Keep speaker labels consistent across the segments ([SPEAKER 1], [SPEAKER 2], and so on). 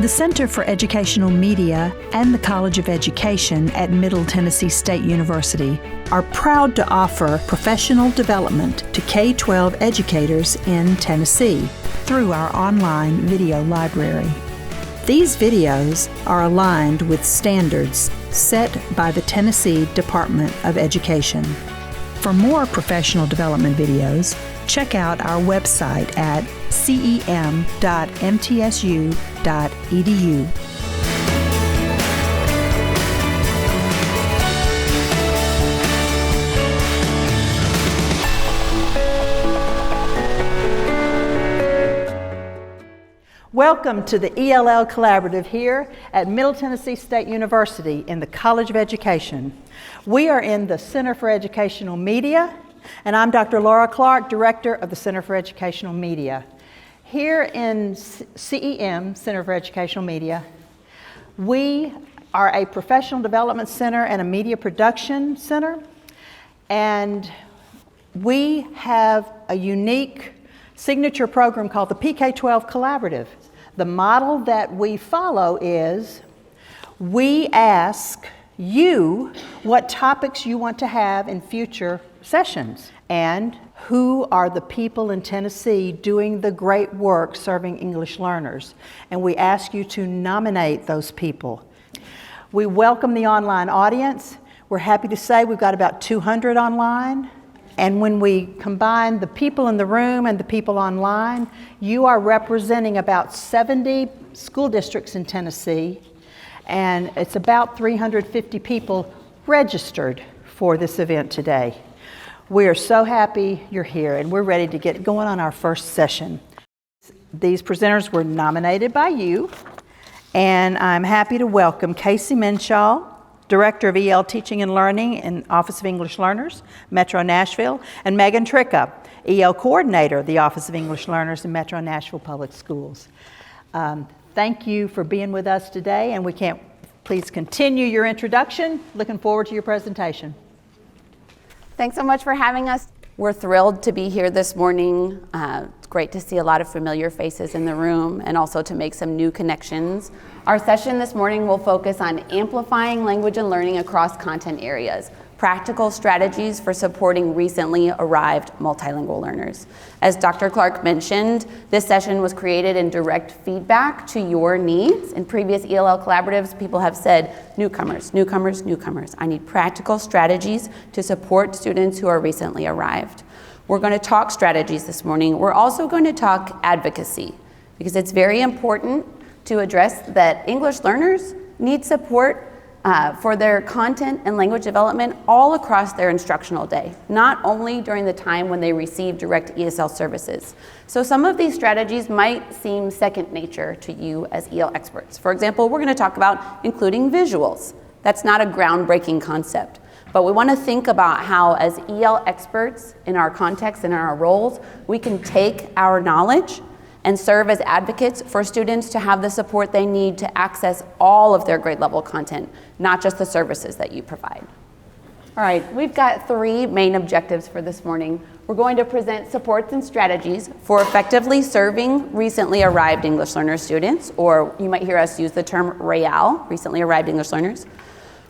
[SPEAKER 1] The Center for Educational Media and the College of Education at Middle Tennessee State University are proud to offer professional development to K-12 educators in Tennessee through our online video library. These videos are aligned with standards set by the Tennessee Department of Education. For more professional development videos, check out our website at cem.mtsu.edu.
[SPEAKER 2] Welcome to the ELL Collaborative here at Middle Tennessee State University in the College of Education. We are in the Center for Educational Media, and I'm Dr. Laura Clark, Director of the Center for Educational Media. Here in CEM, Center for Educational Media, we are a professional development center and a media production center, and we have a unique signature program called the PK-12 Collaborative. The model that we follow is we ask you what topics you want to have in future sessions and who are the people in Tennessee doing the great work serving English learners. And we ask you to nominate those people. We welcome the online audience. We're happy to say we've got about 200 online. And when we combine the people in the room and the people online, you are representing about 70 school districts in Tennessee, and it's about 350 people registered for this event today. We are so happy you're here, and we're ready to get going on our first session. These presenters were nominated by you, and I'm happy to welcome Casey Minshaw, Director of EL Teaching and Learning in Office of English Learners, Metro Nashville, and Megan Tricka, EL Coordinator of the Office of English Learners in Metro Nashville Public Schools. Thank you for being with us today, and we can't please continue your introduction. Looking forward to your presentation.
[SPEAKER 3] Thanks so much for having us. We're thrilled to be here this morning. It's great to see a lot of familiar faces in the room and also to make some new connections. Our session this morning will focus on amplifying language and learning across content areas, practical strategies for supporting recently arrived multilingual learners. As Dr. Clark mentioned, this session was created in direct feedback to your needs. In previous ELL collaboratives, people have said, newcomers, newcomers, newcomers. I need practical strategies to support students who are recently arrived. We're going to talk strategies this morning. We're also going to talk advocacy, because it's very important to address that English learners need support for their content and language development all across their instructional day, not only during the time when they receive direct ESL services. So some of these strategies might seem second nature to you as EL experts. For example, we're going to talk about including visuals. That's not a groundbreaking concept, but we want to think about how as EL experts in our context and in our roles, we can take our knowledge and serve as advocates for students to have the support they need to access all of their grade level content, not just the services that you provide. All right, we've got three main objectives for this morning. We're going to present supports and strategies for effectively serving recently arrived English learner students, or you might hear us use the term REAL, recently arrived English learners.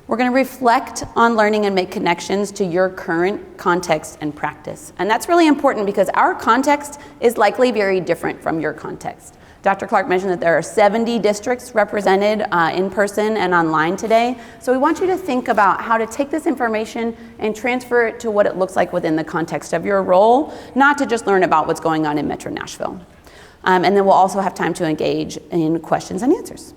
[SPEAKER 3] We're going to reflect on learning and make connections to your current context and practice. And that's really important because our context is likely very different from your context. Dr. Clark mentioned that there are 70 districts represented in person and online today. So we want you to think about how to take this information and transfer it to what it looks like within the context of your role, not to just learn about what's going on in Metro Nashville. And then we'll also have time to engage in questions and answers.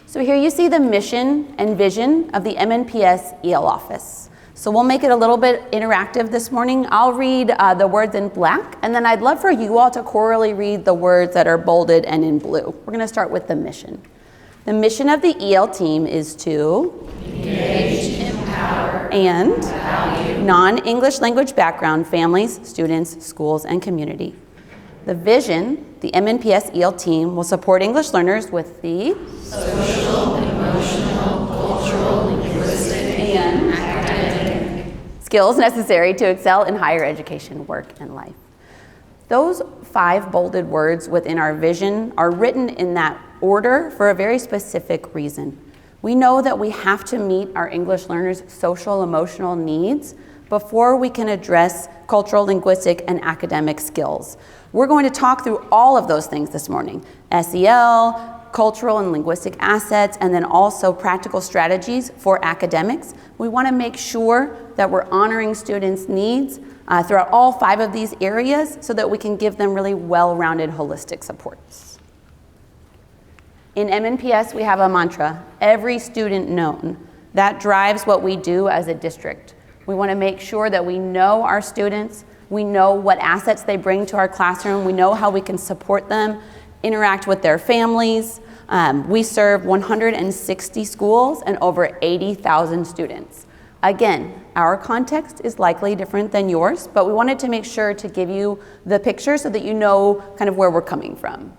[SPEAKER 3] So here you see the mission and vision of the MNPS EL office. So we'll make it a little bit interactive this morning. I'll read the words in black, and then I'd love for you all to chorally read the words that are bolded and in blue. We're going to start with the mission. The mission of the EL team is to engage, empower, and value non-English language background families, students, schools, and community. The vision, the MNPS EL team will support English learners with the social, emotional, cultural, linguistic, and academic skills necessary to excel in higher education, work, and life. Those 5 bolded words within our vision are written in that order for a very specific reason. We know that we have to meet our English learners' social, emotional needs before we can address cultural, linguistic, and academic skills. We're going to talk through all of those things this morning: SEL, cultural and linguistic assets, and then also practical strategies for academics. We want to make sure that we're honoring students' needs throughout all 5 of these areas so that we can give them really well-rounded, holistic supports. In MNPS, we have a mantra: every student known. That drives what we do as a district. We want to make sure that we know our students, we know what assets they bring to our classroom, we know how we can support them, interact with their families. We serve 160 schools and over 80,000 students. Again, our context is likely different than yours, but we wanted to make sure to give you the picture so that you know kind of where we're coming from.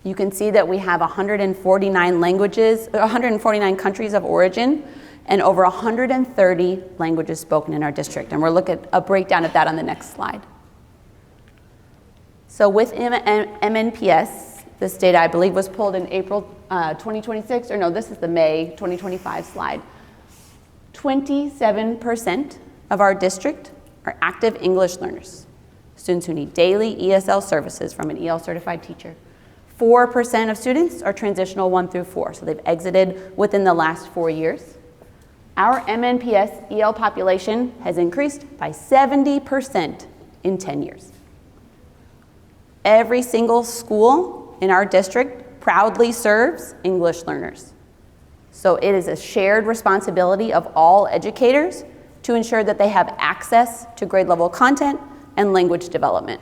[SPEAKER 3] You can see that we have 149 languages, 149 countries of origin, and over 130 languages spoken in our district. And we'll look at a breakdown of that on the next slide. So with MNPS, this data I believe was pulled in April 2026, or no, this is the May 2025 slide. 27% of our district are active English learners, students who need daily ESL services from an EL certified teacher. 4% of students are transitional 1 through 4, so they've exited within the last 4 years. Our MNPS EL population has increased by 70% in 10 years. Every single school in our district proudly serves English learners. So it is a shared responsibility of all educators to ensure that they have access to grade level content and language development.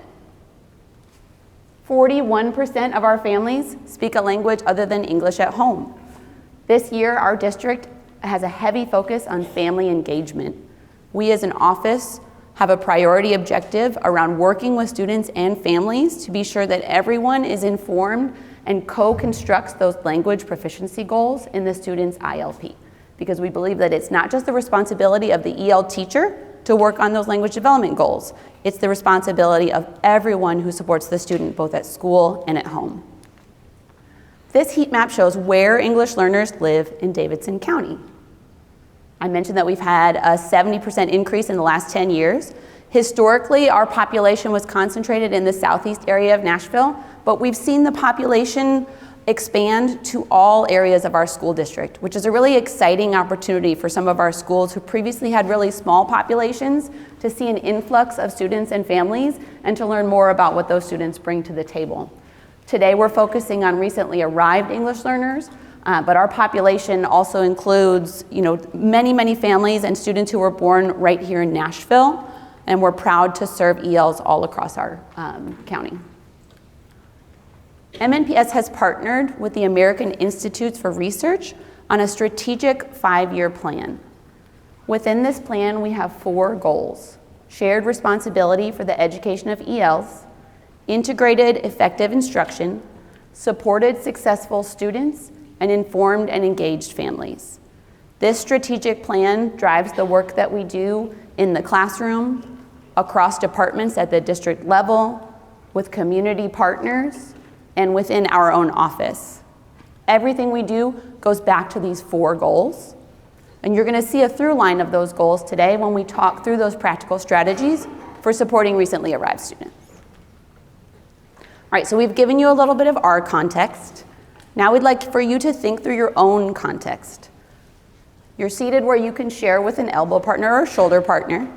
[SPEAKER 3] 41% of our families speak a language other than English at home. This year, our district has a heavy focus on family engagement. We as an office have a priority objective around working with students and families to be sure that everyone is informed and co-constructs those language proficiency goals in the student's ILP. Because we believe that it's not just the responsibility of the EL teacher to work on those language development goals. It's the responsibility of everyone who supports the student, both at school and at home. This heat map shows where English learners live in Davidson County. I mentioned that we've had a 70% increase in the last 10 years. Historically, our population was concentrated in the southeast area of Nashville, but we've seen the population expand to all areas of our school district, which is a really exciting opportunity for some of our schools who previously had really small populations to see an influx of students and families and to learn more about what those students bring to the table. Today, we're focusing on recently arrived English learners, but our population also includes, many families and students who were born right here in Nashville, and we're proud to serve ELs all across our county. MNPS has partnered with the American Institutes for Research on a strategic 5-year plan. Within this plan, we have 4 goals: shared responsibility for the education of ELs, integrated effective instruction, supported successful students, and informed and engaged families. This strategic plan drives the work that we do in the classroom, across departments at the district level, with community partners, and within our own office. Everything we do goes back to these 4 goals. And you're going to see a through line of those goals today when we talk through those practical strategies for supporting recently arrived students. All right, so we've given you a little bit of our context. Now we'd like for you to think through your own context. You're seated where you can share with an elbow partner or shoulder partner.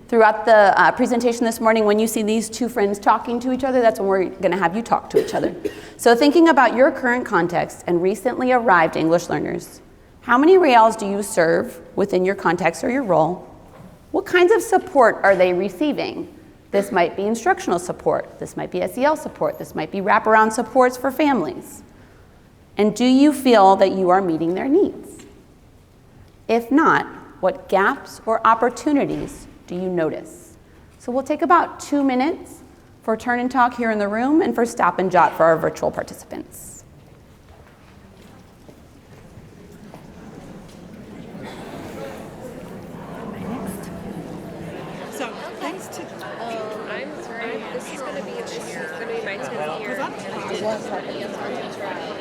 [SPEAKER 3] Throughout the presentation this morning, when you see these 2 friends talking to each other, that's when we're going to have you talk to each other. So thinking about your current context and recently arrived English learners, how many reals do you serve within your context or your role? What kinds of support are they receiving? This might be instructional support. This might be SEL support. This might be wraparound supports for families. And do you feel that you are meeting their needs? If not, what gaps or opportunities do you notice? So we'll take about 2 minutes for turn and talk here in the room and for stop and jot for our virtual participants.
[SPEAKER 2] Next
[SPEAKER 4] nice to. This is going to be my 10th year.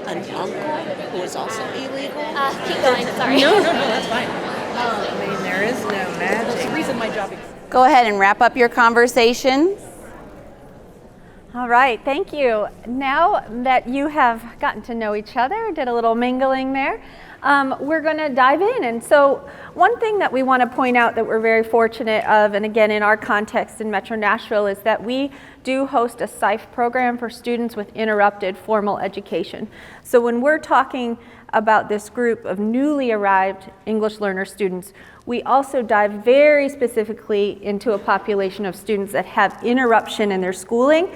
[SPEAKER 5] An uncle who is also illegal?
[SPEAKER 6] Keep going, sorry.
[SPEAKER 4] No, that's fine. I mean, there is no magic. That's the reason my job exists.
[SPEAKER 3] Go ahead and wrap up your conversation.
[SPEAKER 6] All right, thank you. Now that you have gotten to know each other, did a little mingling there, we're going to dive in. And so one thing that we want to point out that we're very fortunate of, and again in our context in Metro Nashville, is that we do host a SIFE program for students with interrupted formal education. So when we're talking about this group of newly arrived English learner students, we also dive very specifically into a population of students that have interruption in their schooling,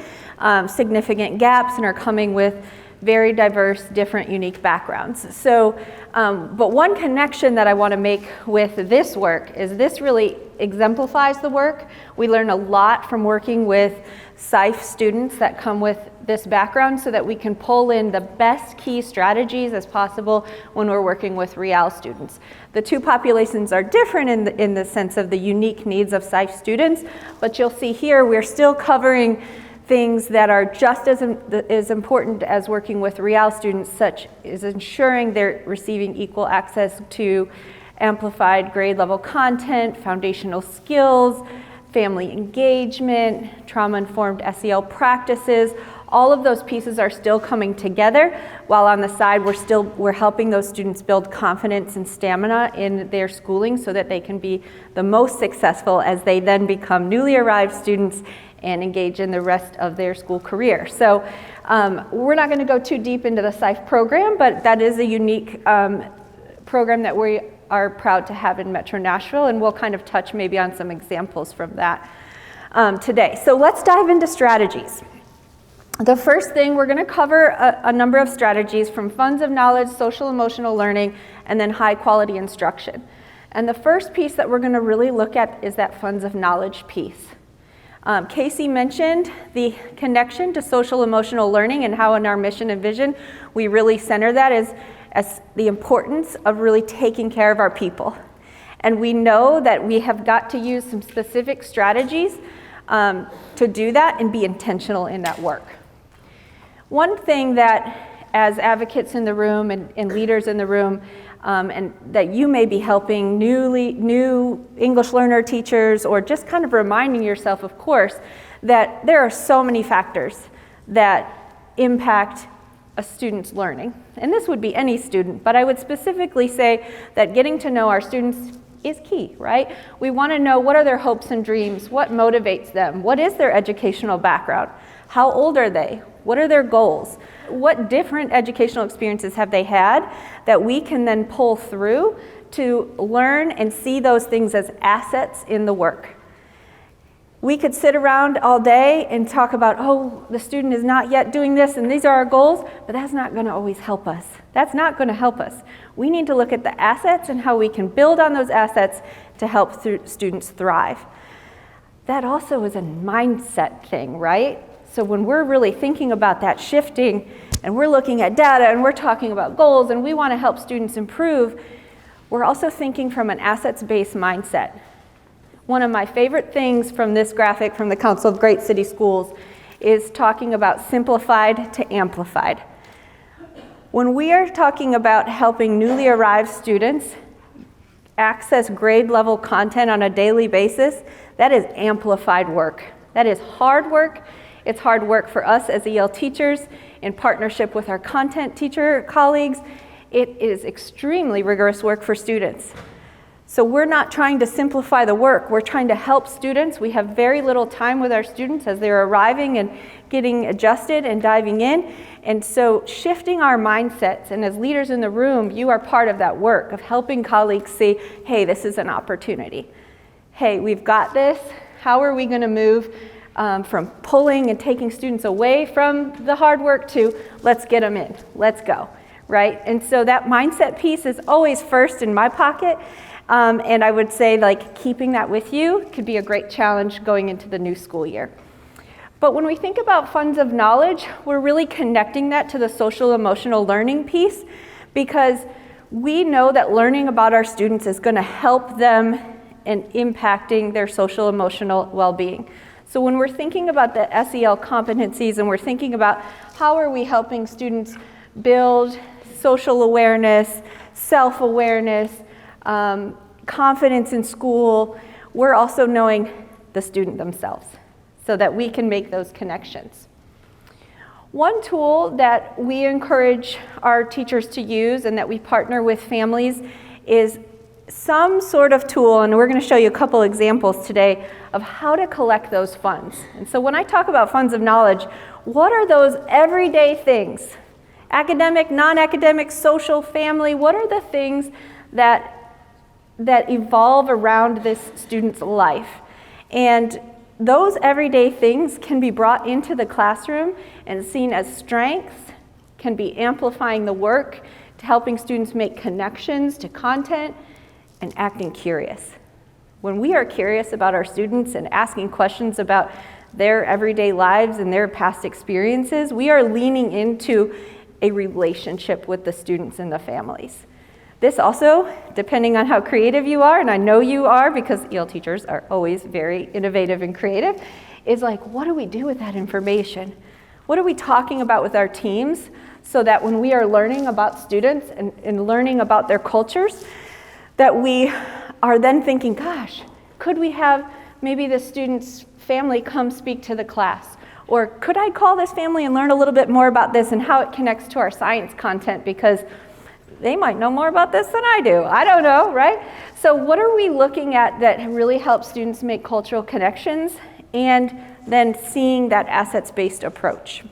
[SPEAKER 6] significant gaps, and are coming with very diverse, different, unique backgrounds. So, but one connection that I want to make with this work is this really exemplifies the work. We learn a lot from working with SIFE students that come with this background so that we can pull in the best key strategies as possible when we're working with ELL students. The two populations are different in the sense of the unique needs of SIFE students, but you'll see here we're still covering things that are just as important as working with ELL students, such as ensuring they're receiving equal access to amplified grade level content, foundational skills, family engagement, trauma-informed SEL practices. All of those pieces are still coming together, while on the side we're helping those students build confidence and stamina in their schooling so that they can be the most successful as they then become newly arrived students and engage in the rest of their school career. So we're not going to go too deep into the SIFE program, but that is a unique program that we are proud to have in Metro Nashville, and we'll kind of touch maybe on some examples from that today. So let's dive into strategies. The first thing, we're going to cover a number of strategies from funds of knowledge, social emotional learning, and then high quality instruction. And the first piece that we're going to really look at is that funds of knowledge piece. Casey mentioned the connection to social emotional learning and how in our mission and vision we really center that as the importance of really taking care of our people. And we know that we have got to use some specific strategies to do that and be intentional in that work. One thing that as advocates in the room and leaders in the room, and that you may be helping new English learner teachers, or just kind of reminding yourself, of course, that there are so many factors that impact a student's learning. And this would be any student, but I would specifically say that getting to know our students is key, right? We want to know what are their hopes and dreams, what motivates them, what is their educational background, how old are they, what are their goals, what different educational experiences have they had that we can then pull through to learn and see those things as assets in the work. We could sit around all day and talk about, oh, the student is not yet doing this and these are our goals, but that's not going to always help us. That's not going to help us. We need to look at the assets and how we can build on those assets to help students thrive. That also is a mindset thing, right? So when we're really thinking about that shifting and we're looking at data and we're talking about goals and we want to help students improve, we're also thinking from an assets-based mindset. One of my favorite things from this graphic from the Council of Great City Schools is talking about simplified to amplified. When we are talking about helping newly arrived students access grade level content on a daily basis, that is amplified work. That is hard work. It's hard work for us as EL teachers in partnership with our content teacher colleagues. It is extremely rigorous work for students. So we're not trying to simplify the work. We're trying to help students. We have very little time with our students as they're arriving and getting adjusted and diving in. And so shifting our mindsets, and as leaders in the room, you are part of that work of helping colleagues see, hey, this is an opportunity. Hey, we've got this. How are we going to move from pulling and taking students away from the hard work to let's get them in, let's go, right? And so that mindset piece is always first in my pocket. And I would say like keeping that with you could be a great challenge going into the new school year. But when we think about funds of knowledge, we're really connecting that to the social emotional learning piece, because we know that learning about our students is going to help them and impacting their social emotional well-being. So when we're thinking about the SEL competencies and we're thinking about how are we helping students build social awareness, self-awareness, confidence in school, we're also knowing the student themselves so that we can make those connections. One tool that we encourage our teachers to use and that we partner with families is some sort of tool, and we're going to show you a couple examples today of how to collect those funds. And so when I talk about funds of knowledge, what are those everyday things? Academic, non-academic, social, family, what are the things that evolve around this student's life? And those everyday things can be brought into the classroom and seen as strengths, can be amplifying the work, to helping students make connections to content, and acting curious. When we are curious about our students and asking questions about their everyday lives and their past experiences, we are leaning into a relationship with the students and the families. This also, depending on how creative you are, and I know you are because EL teachers are always very innovative and creative, is like, what do we do with that information? What are we talking about with our teams so that when we are learning about students and learning about their cultures, that we are then thinking, gosh, could we have maybe the student's family come speak to the class? Or could I call this family and learn a little bit more about this and how it connects to our science content, because they might know more about this than I do. I don't know, right? So what are we looking at that really helps students make cultural connections and then seeing that assets-based approach?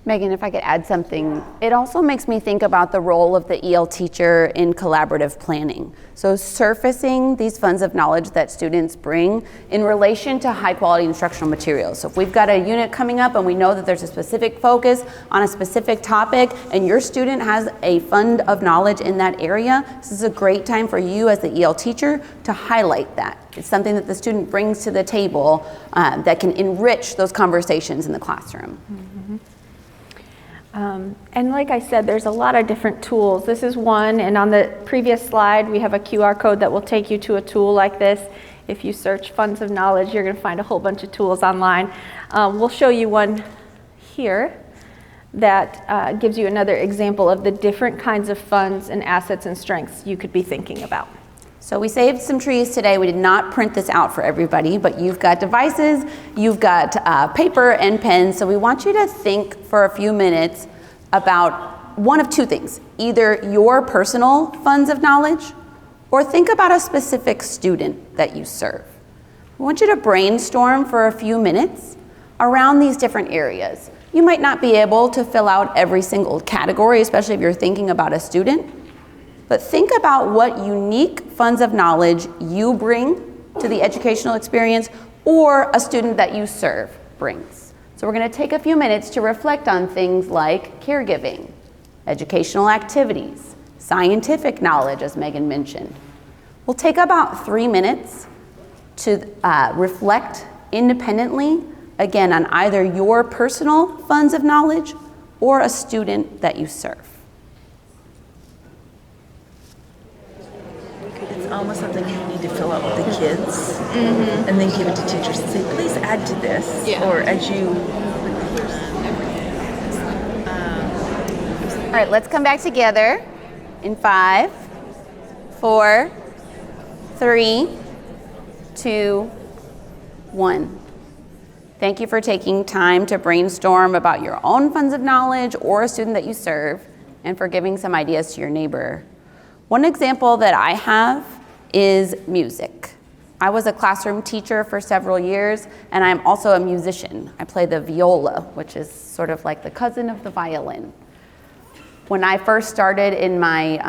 [SPEAKER 3] Megan, if I could add something, it also makes me think about the role of the EL teacher in collaborative planning. So surfacing these funds of knowledge that students bring in relation to high quality instructional materials. So if we've got a unit coming up and we know that there's a specific focus on a specific topic and your student has a fund of knowledge in that area, this is a great time for you as the EL teacher to highlight that. It's something that the student brings to the table that can enrich those conversations in the classroom.
[SPEAKER 6] Mm-hmm. And like I said, there's a lot of different tools. This is one, and on the previous slide, we have a QR code that will take you to a tool like this. If you search funds of knowledge, you're going to find a whole bunch of tools online. We'll show you one here that gives you another example of the different kinds of funds and assets and strengths you could be thinking about.
[SPEAKER 3] So we saved some trees today. We did not print this out for everybody, but you've got devices, you've got paper and pens. So we want you to think for a few minutes about one of two things, either your personal funds of knowledge or think about a specific student that you serve. We want you to brainstorm for a few minutes around these different areas. You might not be able to fill out every single category, especially if you're thinking about a student. But think about what unique funds of knowledge you bring to the educational experience or a student that you serve brings. So we're going to take a few minutes to reflect on things like caregiving, educational activities, scientific knowledge, as Megan mentioned. We'll take about 3 minutes to reflect independently, again, on either your personal funds of knowledge or a student that you serve.
[SPEAKER 7] Almost something you need to fill out with the kids, and then give it to teachers and say, please add to this, or as you.
[SPEAKER 3] All right, let's come back together in 5, 4, 3, 2, 1. Thank you for taking time to brainstorm about your own funds of knowledge or a student that you serve, and for giving some ideas to your neighbor. One example that I have is music. I was a classroom teacher for several years, and I'm also a musician. I play the viola, which is sort of like the cousin of the violin. When I first started in my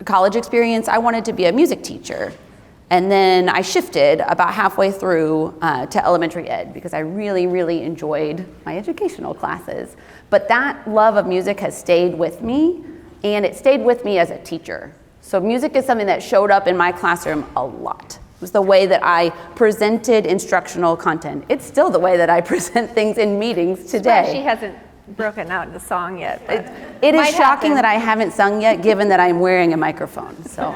[SPEAKER 3] college experience, I wanted to be a music teacher. And then I shifted about halfway through to elementary ed because I really, really enjoyed my educational classes. But that love of music has stayed with me, and it stayed with me as a teacher. So music is something that showed up in my classroom a lot. It was the way that I presented instructional content. It's still the way that I present things in meetings today.
[SPEAKER 6] She hasn't broken out into song yet.
[SPEAKER 3] It is shocking that I haven't sung yet, given that I'm wearing a microphone. So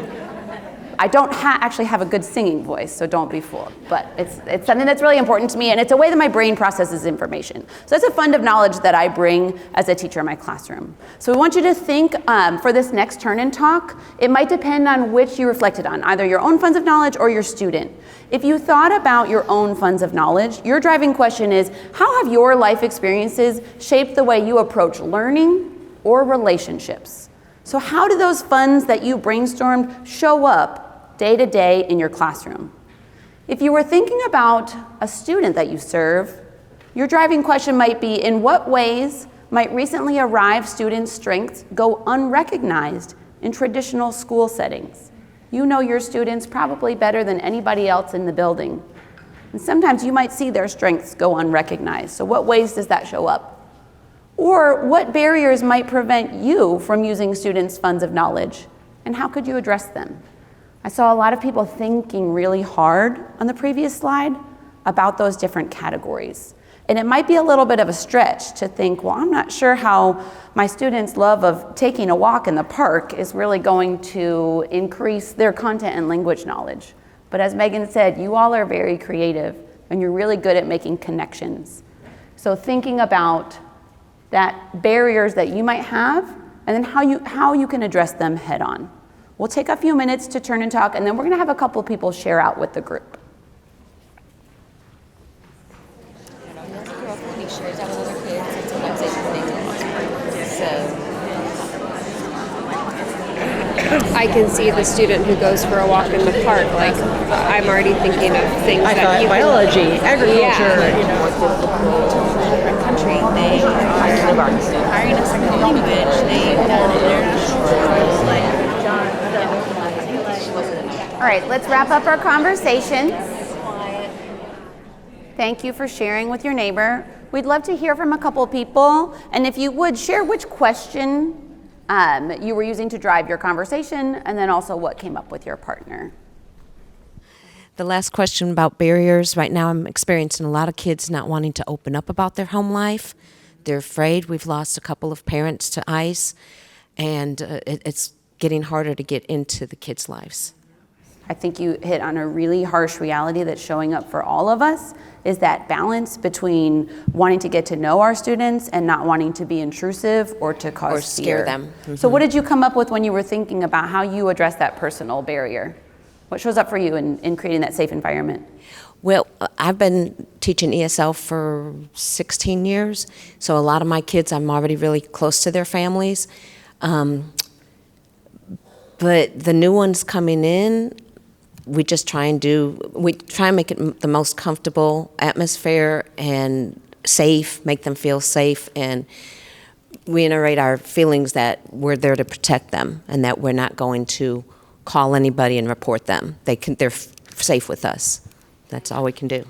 [SPEAKER 3] I don't actually have a good singing voice, so don't be fooled. But it's something that's really important to me, and it's a way that my brain processes information. So that's a fund of knowledge that I bring as a teacher in my classroom. So we want you to think for this next turn and talk, it might depend on which you reflected on, either your own funds of knowledge or your student. If you thought about your own funds of knowledge, your driving question is, how have your life experiences shaped the way you approach learning or relationships? So how do those funds that you brainstormed show up day to day in your classroom? If you were thinking about a student that you serve, your driving question might be, in what ways might recently arrived students' strengths go unrecognized in traditional school settings? You know your students probably better than anybody else in the building. And sometimes you might see their strengths go unrecognized. So what ways does that show up? Or what barriers might prevent you from using students' funds of knowledge? And how could you address them? I saw a lot of people thinking really hard on the previous slide about those different categories. And it might be a little bit of a stretch to think, well, I'm not sure how my students' love of taking a walk in the park is really going to increase their content and language knowledge. But as Megan said, you all are very creative and you're really good at making connections. So thinking about that barriers that you might have and then how you can address them head on. We'll take a few minutes to turn and talk, and then we're gonna have a couple people share out with the group.
[SPEAKER 5] Shares out with other kids, and sometimes they so
[SPEAKER 4] I can see the student who goes for a walk in the park. Like, I'm already thinking of things
[SPEAKER 8] I
[SPEAKER 4] that
[SPEAKER 8] thought
[SPEAKER 4] you
[SPEAKER 8] biology, agriculture,
[SPEAKER 5] different country, they are hiring a second language, they've done international
[SPEAKER 3] All right, let's wrap up our conversations. Thank you for sharing with your neighbor. We'd love to hear from a couple people, and if you would, share which question you were using to drive your conversation, and then also what came up with your partner.
[SPEAKER 9] The last question about barriers, right now I'm experiencing a lot of kids not wanting to open up about their home life. They're afraid. We've lost a couple of parents to ICE, and it's getting harder to get into the kids' lives.
[SPEAKER 3] I think you hit on a really harsh reality that's showing up for all of us, is that balance between wanting to get to know our students and not wanting to be intrusive or to cause
[SPEAKER 9] Or scare
[SPEAKER 3] fear.
[SPEAKER 9] them. Mm-hmm.
[SPEAKER 3] So what did you come up with when you were thinking about how you address that personal barrier? What shows up for you in creating that safe environment?
[SPEAKER 9] Well, I've been teaching ESL for 16 years, so a lot of my kids, I'm already really close to their families. But the new ones coming in, we try and make it the most comfortable atmosphere and safe, make them feel safe, and reiterate our feelings that we're there to protect them and that we're not going to call anybody and report them. They're safe with us. That's all we can do.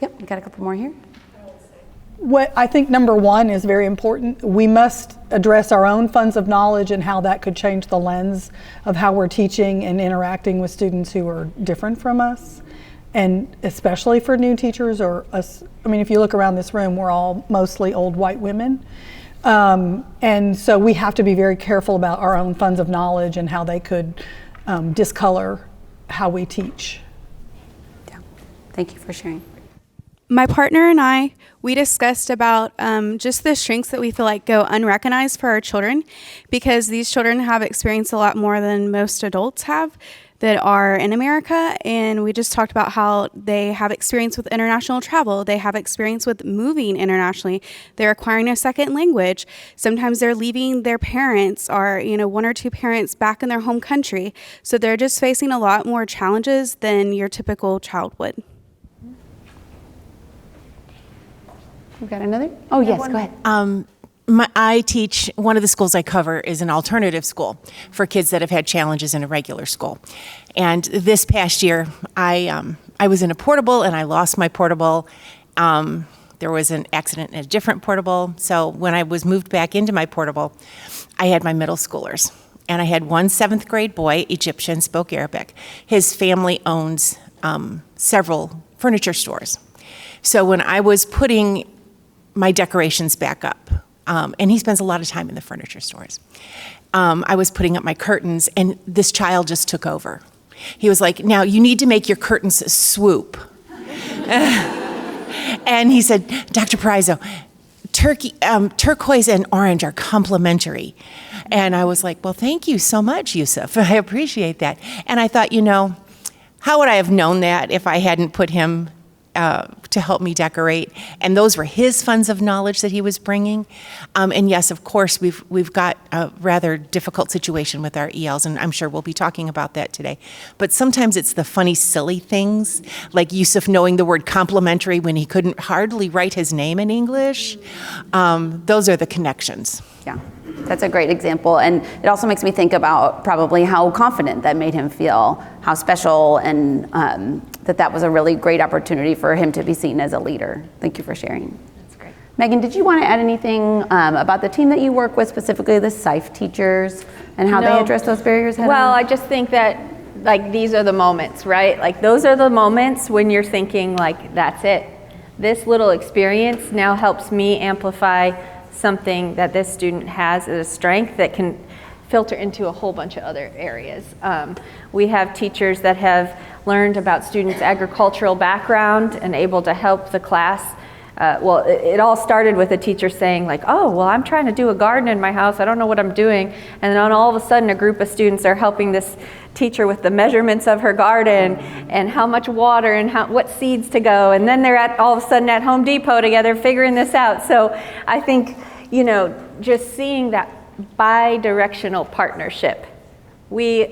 [SPEAKER 3] Yep, we got a couple more here.
[SPEAKER 2] What I think number one is very important. We must address our own funds of knowledge and how that could change the lens of how we're teaching and interacting with students who are different from us. And especially for new teachers or us, I mean, if you look around this room, we're all mostly old white women. And so we have to be very careful about our own funds of knowledge and how they could discolor how we teach.
[SPEAKER 3] Yeah. Thank you for sharing.
[SPEAKER 10] My partner and I, we discussed about just the strengths that we feel like go unrecognized for our children, because these children have experienced a lot more than most adults have that are in America. And we just talked about how they have experience with international travel. They have experience with moving internationally. They're acquiring a second language. Sometimes they're leaving their parents or, one or two parents back in their home country. So they're just facing a lot more challenges than your typical child would.
[SPEAKER 3] We've got another? Oh, yes, go ahead.
[SPEAKER 11] I teach, one of the schools I cover is an alternative school for kids that have had challenges in a regular school. And this past year, I was in a portable and I lost my portable. There was an accident in a different portable. So when I was moved back into my portable, I had my middle schoolers. And I had one 7th grade boy, Egyptian, spoke Arabic. His family owns several furniture stores. So when I was putting my decorations back up, and he spends a lot of time in the furniture stores. I was putting up my curtains, and this child just took over. He was like, now you need to make your curtains swoop. And he said, Dr. Parizo, turquoise and orange are complementary. And I was like, well, thank you so much, Yusuf. I appreciate that. And I thought, how would I have known that if I hadn't put him to help me decorate? And those were his funds of knowledge that he was bringing. And yes, of course, we've got a rather difficult situation with our ELs, and I'm sure we'll be talking about that today. But sometimes it's the funny, silly things, like Yusuf knowing the word complementary when he couldn't hardly write his name in English. Those are the connections.
[SPEAKER 3] Yeah, that's a great example. And it also makes me think about probably how confident that made him feel, how special, and that was a really great opportunity for him to be seen as a leader. Thank you for sharing.
[SPEAKER 6] That's great.
[SPEAKER 3] Megan, did you want to add anything about the team that you work with, specifically the SIFE teachers, and how they address those barriers head
[SPEAKER 6] Well,
[SPEAKER 3] on?
[SPEAKER 6] I just think that these are the moments, right? Those are the moments when you're thinking that's it. This little experience now helps me amplify something that this student has as a strength that can filter into a whole bunch of other areas. We have teachers that have learned about students' agricultural background and able to help the class. It all started with a teacher saying oh, well, I'm trying to do a garden in my house. I don't know what I'm doing. And then all of a sudden, a group of students are helping this teacher with the measurements of her garden and how much water and what seeds to go. And then they're all of a sudden at Home Depot together figuring this out. So I think, just seeing that bi-directional partnership. We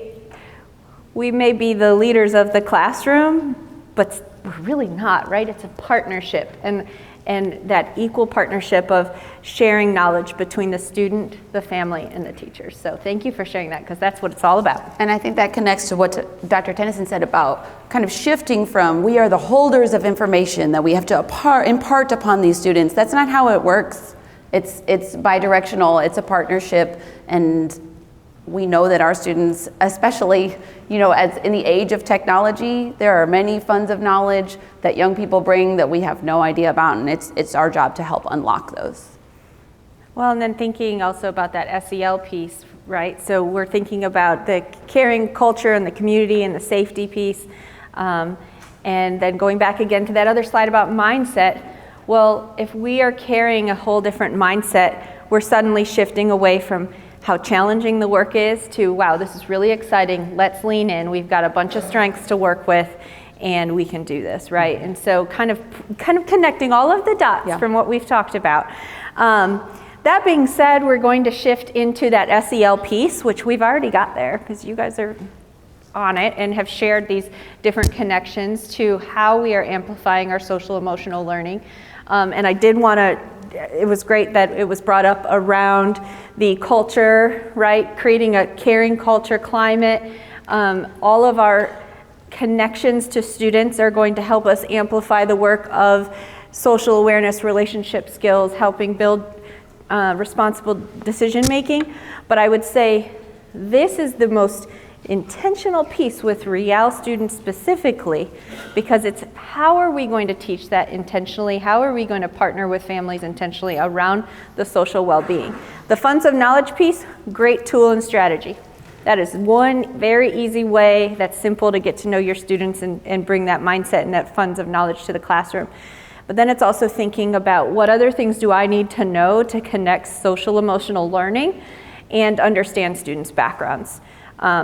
[SPEAKER 6] may be the leaders of the classroom, but we're really not, right? It's a partnership, and that equal partnership of sharing knowledge between the student, the family, and the teachers. So thank you for sharing that, because that's what it's all about.
[SPEAKER 3] And I think that connects to what Dr. Tennyson said about kind of shifting from we are the holders of information that we have to impart upon these students. That's not how it works. It's bi-directional, it's a partnership, and we know that our students, especially, as in the age of technology, there are many funds of knowledge that young people bring that we have no idea about, and it's our job to help unlock those.
[SPEAKER 6] Well, and then thinking also about that SEL piece, right? So we're thinking about the caring culture and the community and the safety piece, and then going back again to that other slide about mindset. Well, if we are carrying a whole different mindset, we're suddenly shifting away from how challenging the work is to, wow, this is really exciting, let's lean in, we've got a bunch of strengths to work with, and we can do this, right? And so kind of connecting all of the dots from what we've talked about. That being said, we're going to shift into that SEL piece, which we've already got there, because you guys are on it and have shared these different connections to how we are amplifying our social emotional learning. And I did want to, it was great that it was brought up around the culture, right? Creating a caring culture climate. All of our connections to students are going to help us amplify the work of social awareness, relationship skills, helping build responsible decision making. But I would say this is the most intentional piece with REAL students specifically, because it's how are we going to teach that intentionally? How are we going to partner with families intentionally around the social well-being? The funds of knowledge piece, great tool and strategy. That is one very easy way that's simple to get to know your students and bring that mindset and that funds of knowledge to the classroom. But then it's also thinking about what other things do I need to know to connect social emotional learning and understand students' backgrounds.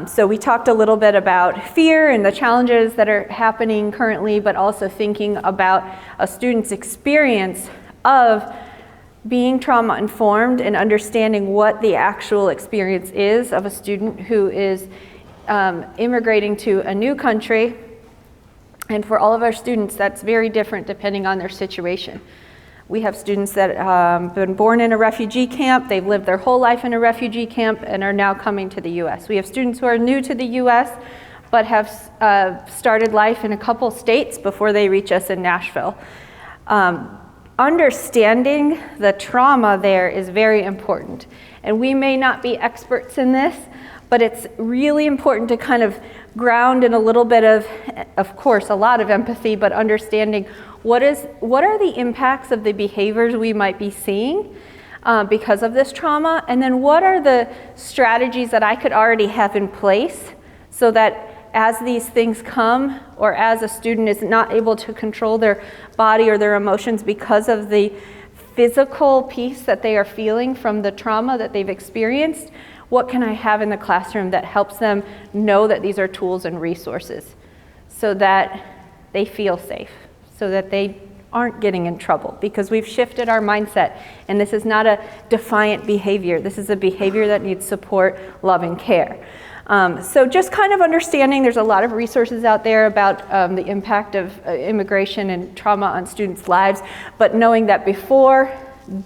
[SPEAKER 6] So we talked a little bit about fear and the challenges that are happening currently, but also thinking about a student's experience of being trauma informed and understanding what the actual experience is of a student who is immigrating to a new country. And for all of our students, that's very different depending on their situation. We have students that have been born in a refugee camp, they've lived their whole life in a refugee camp and are now coming to the US. We have students who are new to the US, but have started life in a couple states before they reach us in Nashville. Understanding the trauma there is very important. And we may not be experts in this, but it's really important to kind of ground in a little bit of course, a lot of empathy, but understanding what are the impacts of the behaviors we might be seeing, because of this trauma? And then what are the strategies that I could already have in place so that as these things come, or as a student is not able to control their body or their emotions because of the physical piece that they are feeling from the trauma that they've experienced, what can I have in the classroom that helps them know that these are tools and resources so that they feel safe, so that they aren't getting in trouble? Because we've shifted our mindset, and this is not a defiant behavior. This is a behavior that needs support, love, and care. So just kind of understanding, there's a lot of resources out there about the impact of immigration and trauma on students' lives, but knowing that before,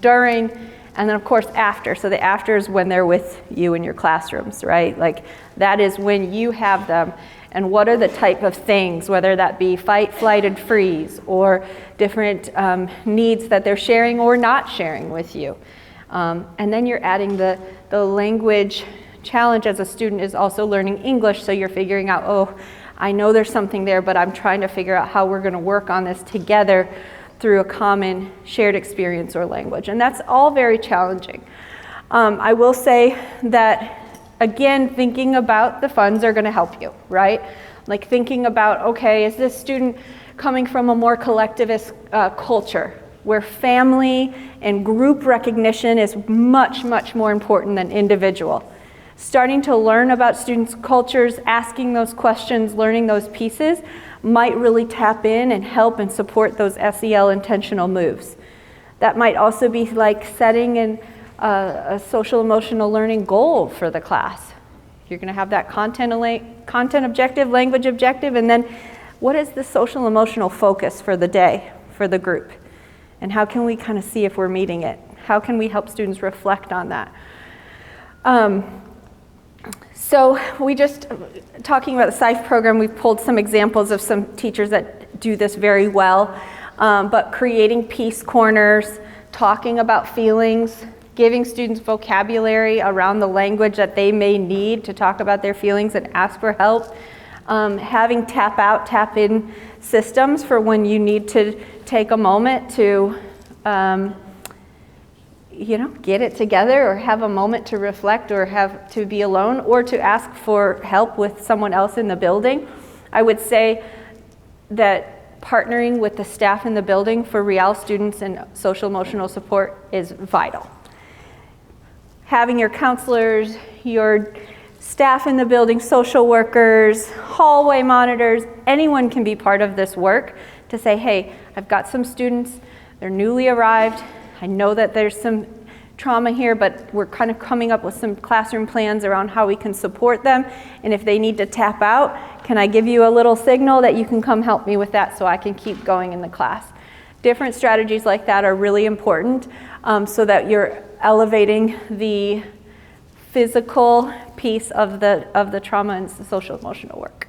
[SPEAKER 6] during, and then of course after. So the after is when they're with you in your classrooms, right? Like that is when you have them. And what are the type of things, whether that be fight, flight, and freeze, or different needs that they're sharing or not sharing with you. And then you're adding the language challenge as a student is also learning English, so you're figuring out, oh, I know there's something there, but I'm trying to figure out how we're going to work on this together through a common shared experience or language. And that's all very challenging. I will say that, again, thinking about the funds are going to help you, right? Like thinking about, okay, is this student coming from a more collectivist culture where family and group recognition is much, much more important than individual? Starting to learn about students' cultures, asking those questions, learning those pieces might really tap in and help and support those SEL intentional moves. That might also be like setting a social emotional learning goal for the class. You're going to have that content objective, language objective, and then what is the social emotional focus for the day, for the group? And how can we kind of see if we're meeting it? How can we help students reflect on that? So we just, talking about the SIFE program, we've pulled some examples of some teachers that do this very well, but creating peace corners, talking about feelings, giving students vocabulary around the language that they may need to talk about their feelings and ask for help, having tap out, tap in systems for when you need to take a moment to get it together or have a moment to reflect or have to be alone or to ask for help with someone else in the building. I would say that partnering with the staff in the building for REAL students and social emotional support is vital. Having your counselors, your staff in the building, social workers, hallway monitors, anyone can be part of this work to say, hey, I've got some students, they're newly arrived, I know that there's some trauma here, but we're kind of coming up with some classroom plans around how we can support them. And if they need to tap out, can I give you a little signal that you can come help me with that so I can keep going in the class? Different strategies like that are really important so that you're elevating the physical piece of the trauma and social emotional work.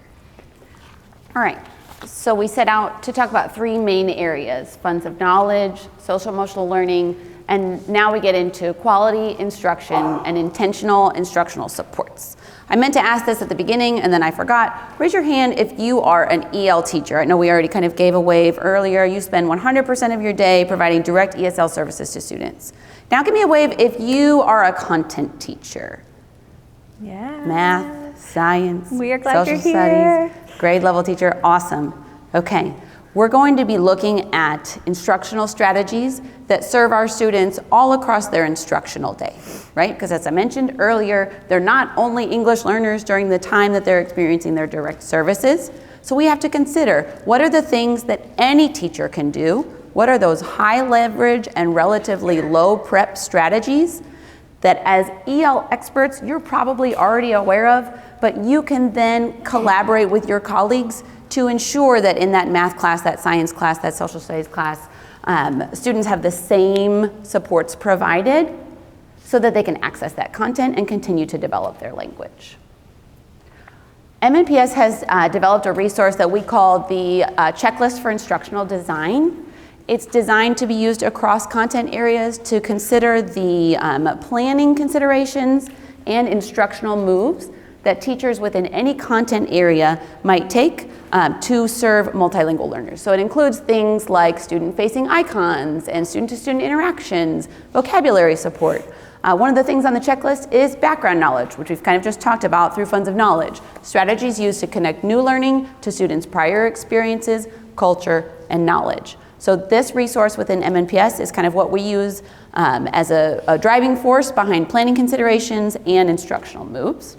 [SPEAKER 3] All right. So we set out to talk about three main areas: funds of knowledge, social emotional learning, and now we get into quality instruction and intentional instructional supports. I meant to ask this at the beginning and then I forgot. Raise your hand if you are an EL teacher. I know we already kind of gave a wave earlier. You spend 100% of your day providing direct ESL services to students. Now give me a wave if you are a content teacher.
[SPEAKER 6] Yeah.
[SPEAKER 3] Math, science,
[SPEAKER 6] we are glad
[SPEAKER 3] social
[SPEAKER 6] you're here.
[SPEAKER 3] studies, grade level teacher, awesome. Okay, we're going to be looking at instructional strategies that serve our students all across their instructional day, right? Because as I mentioned earlier, they're not only English learners during the time that they're experiencing their direct services. So we have to consider, what are the things that any teacher can do? What are those high leverage and relatively low prep strategies that as EL experts, you're probably already aware of, but you can then collaborate with your colleagues to ensure that in that math class, that science class, that social studies class, students have the same supports provided so that they can access that content and continue to develop their language. MNPS has developed a resource that we call the Checklist for Instructional Design. It's designed to be used across content areas to consider the planning considerations and instructional moves that teachers within any content area might take to serve multilingual learners. So it includes things like student-facing icons and student-to-student interactions, vocabulary support. One of the things on the checklist is background knowledge, which we've kind of just talked about through Funds of Knowledge. Strategies used to connect new learning to students' prior experiences, culture, and knowledge. So this resource within MNPS is kind of what we use as a driving force behind planning considerations and instructional moves.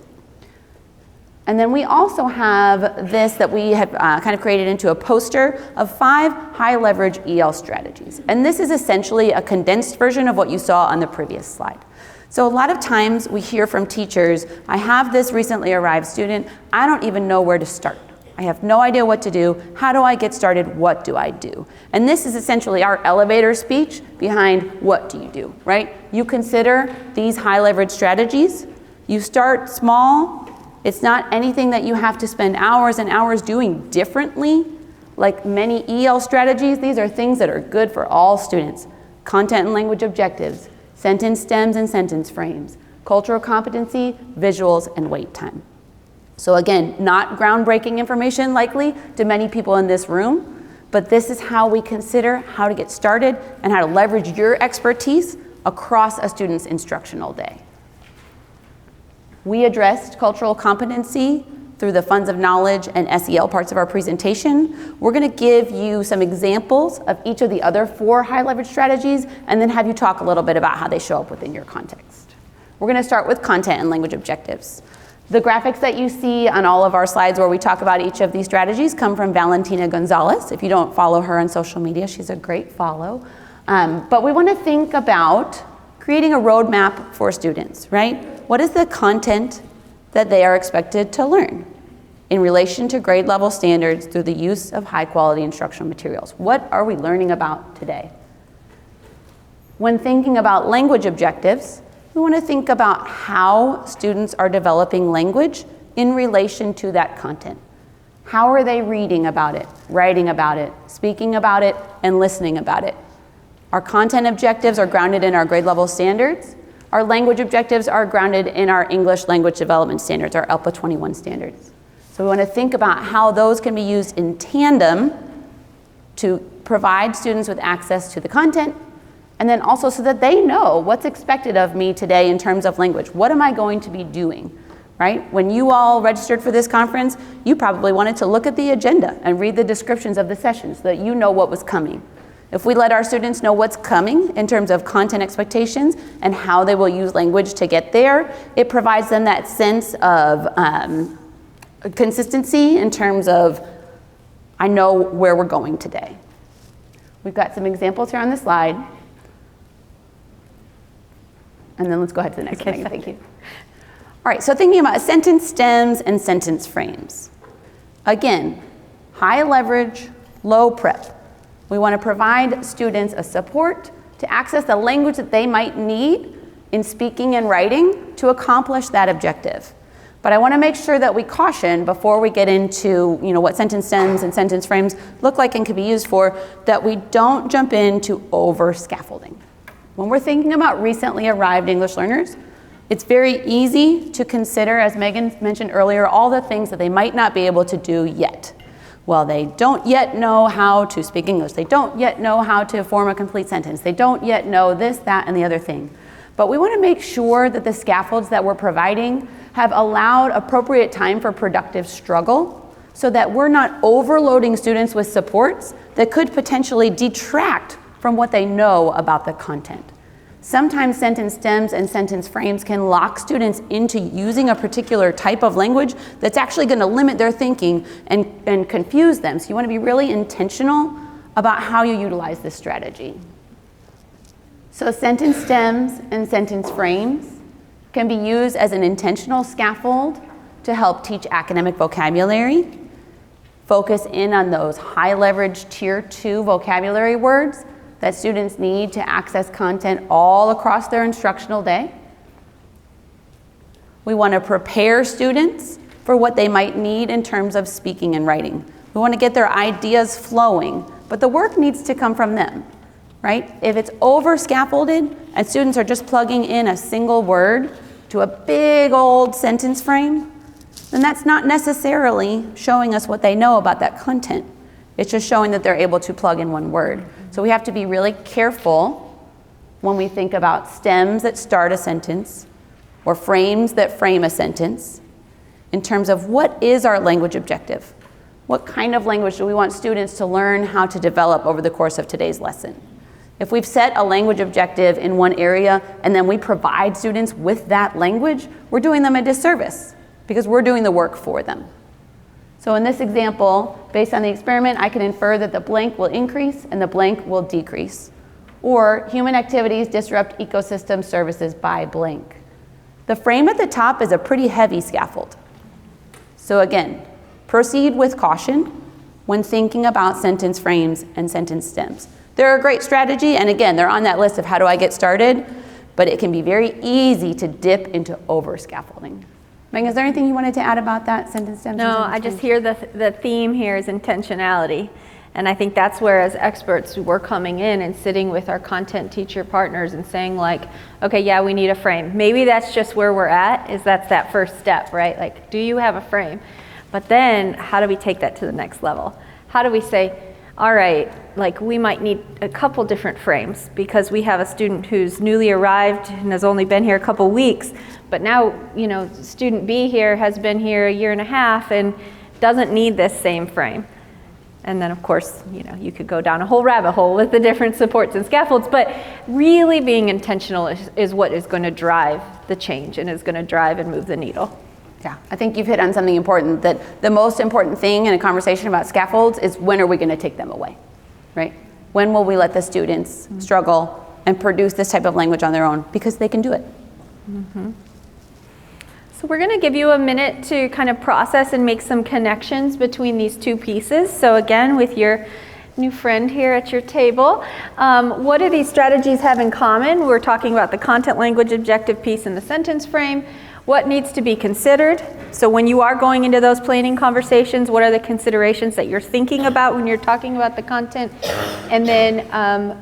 [SPEAKER 3] And then we also have this that we have kind of created into a poster of 5 high leverage EL strategies. And this is essentially a condensed version of what you saw on the previous slide. So a lot of times we hear from teachers, I have this recently arrived student, I don't even know where to start. I have no idea what to do. How do I get started? What do I do? And this is essentially our elevator speech behind what do you do, right? You consider these high leverage strategies. You start small. It's not anything that you have to spend hours and hours doing differently. Like many EL strategies, these are things that are good for all students. Content and language objectives, sentence stems and sentence frames, cultural competency, visuals, and wait time. So again, not groundbreaking information likely to many people in this room, but this is how we consider how to get started and how to leverage your expertise across a student's instructional day. We addressed cultural competency through the Funds of Knowledge and SEL parts of our presentation. We're going to give you some examples of each of the other 4 high leverage strategies and then have you talk a little bit about how they show up within your context. We're going to start with content and language objectives. The graphics that you see on all of our slides where we talk about each of these strategies come from Valentina Gonzalez. If you don't follow her on social media, she's a great follow. But we want to think about creating a roadmap for students, right? What is the content that they are expected to learn in relation to grade level standards through the use of high quality instructional materials? What are we learning about today? When thinking about language objectives, we want to think about how students are developing language in relation to that content. How are they reading about it, writing about it, speaking about it, and listening about it? Our content objectives are grounded in our grade level standards. Our language objectives are grounded in our English language development standards, our ELPA 21 standards. So we want to think about how those can be used in tandem to provide students with access to the content, and then also so that they know what's expected of me today in terms of language. What am I going to be doing, right? When you all registered for this conference, you probably wanted to look at the agenda and read the descriptions of the sessions so that you know what was coming. If we let our students know what's coming in terms of content expectations and how they will use language to get there, it provides them that sense of consistency in terms of, I know where we're going today. We've got some examples here on the slide. And then let's go ahead to the next one. Thank you. All right, so thinking about sentence stems and sentence frames. Again, high leverage, low prep. We want to provide students a support to access the language that they might need in speaking and writing to accomplish that objective. But I want to make sure that we caution before we get into what sentence stems and sentence frames look like and can be used for, that we don't jump into over scaffolding. When we're thinking about recently arrived English learners, it's very easy to consider, as Megan mentioned earlier, all the things that they might not be able to do yet. Well, they don't yet know how to speak English. They don't yet know how to form a complete sentence. They don't yet know this, that, and the other thing. But we want to make sure that the scaffolds that we're providing have allowed appropriate time for productive struggle so that we're not overloading students with supports that could potentially detract from what they know about the content. Sometimes sentence stems and sentence frames can lock students into using a particular type of language that's actually going to limit their thinking and confuse them. So you want to be really intentional about how you utilize this strategy. So sentence stems and sentence frames can be used as an intentional scaffold to help teach academic vocabulary, focus in on those high leverage tier 2 vocabulary words that students need to access content all across their instructional day. We want to prepare students for what they might need in terms of speaking and writing. We want to get their ideas flowing, but the work needs to come from them, right? If it's over scaffolded and students are just plugging in a single word to a big old sentence frame, then that's not necessarily showing us what they know about that content. It's just showing that they're able to plug in one word. So we have to be really careful when we think about stems that start a sentence or frames that frame a sentence in terms of what is our language objective? What kind of language do we want students to learn how to develop over the course of today's lesson? If we've set a language objective in one area and then we provide students with that language, we're doing them a disservice because we're doing the work for them. So in this example, based on the experiment, I can infer that the blank will increase and the blank will decrease. Or human activities disrupt ecosystem services by blank. The frame at the top is a pretty heavy scaffold. So again, proceed with caution when thinking about sentence frames and sentence stems. They're a great strategy, and again, they're on that list of how do I get started, but it can be very easy to dip into over-scaffolding. Megan, is there anything you wanted to add about that, sentence stems?
[SPEAKER 6] No, I just hear the theme here is intentionality. And I think that's where, as experts, we're coming in and sitting with our content teacher partners and saying like, okay, yeah, we need a frame. Maybe that's just where we're at, is that's that first step, right? Like, do you have a frame? But then how do we take that to the next level? How do we say, all right, like we might need a couple different frames because we have a student who's newly arrived and has only been here a couple weeks, but now, you know, student B here has been here a year and a half and doesn't need this same frame. And then of course, you know, you could go down a whole rabbit hole with the different supports and scaffolds, but really being intentional is what is going to drive the change and is going to drive and move the needle.
[SPEAKER 3] Yeah, I think you've hit on something important, that the most important thing in a conversation about scaffolds is when are we going to take them away, right? When will we let the students struggle and produce this type of language on their own because they can do it?
[SPEAKER 6] Mm-hmm. So we're going to give you a minute to kind of process and make some connections between these two pieces. So again, with your new friend here at your table, what do these strategies have in common? We're talking about the content language objective piece and the sentence frame. What needs to be considered? So when you are going into those planning conversations, what are the considerations that you're thinking about when you're talking about the content? And then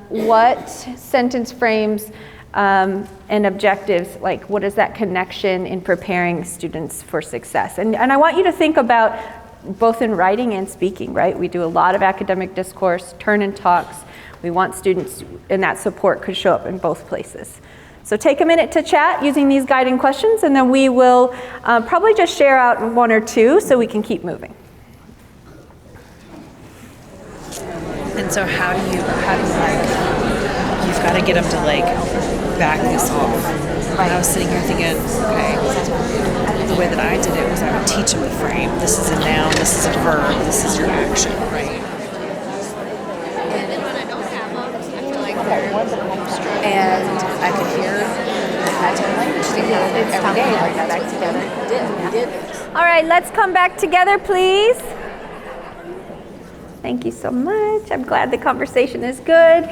[SPEAKER 6] what sentence frames and objectives, like what is that connection in preparing students for success? And I want you to think about both in writing and speaking, right? We do a lot of academic discourse, turn-in talks. We want students, and that support could show up in both places. So take a minute to chat using these guiding questions, and then we will probably just share out one or two so we can keep moving.
[SPEAKER 5] And so how do you like, you've got to get them to like back this off. And I was sitting here thinking, okay, the way that I did it was I would teach them the frame. This is a noun, this is a verb, this is your action, right? And I could hear the content language thing every day, like that back together. We did this.
[SPEAKER 6] All right, let's come back together, please. Thank you so much. I'm glad the conversation is good.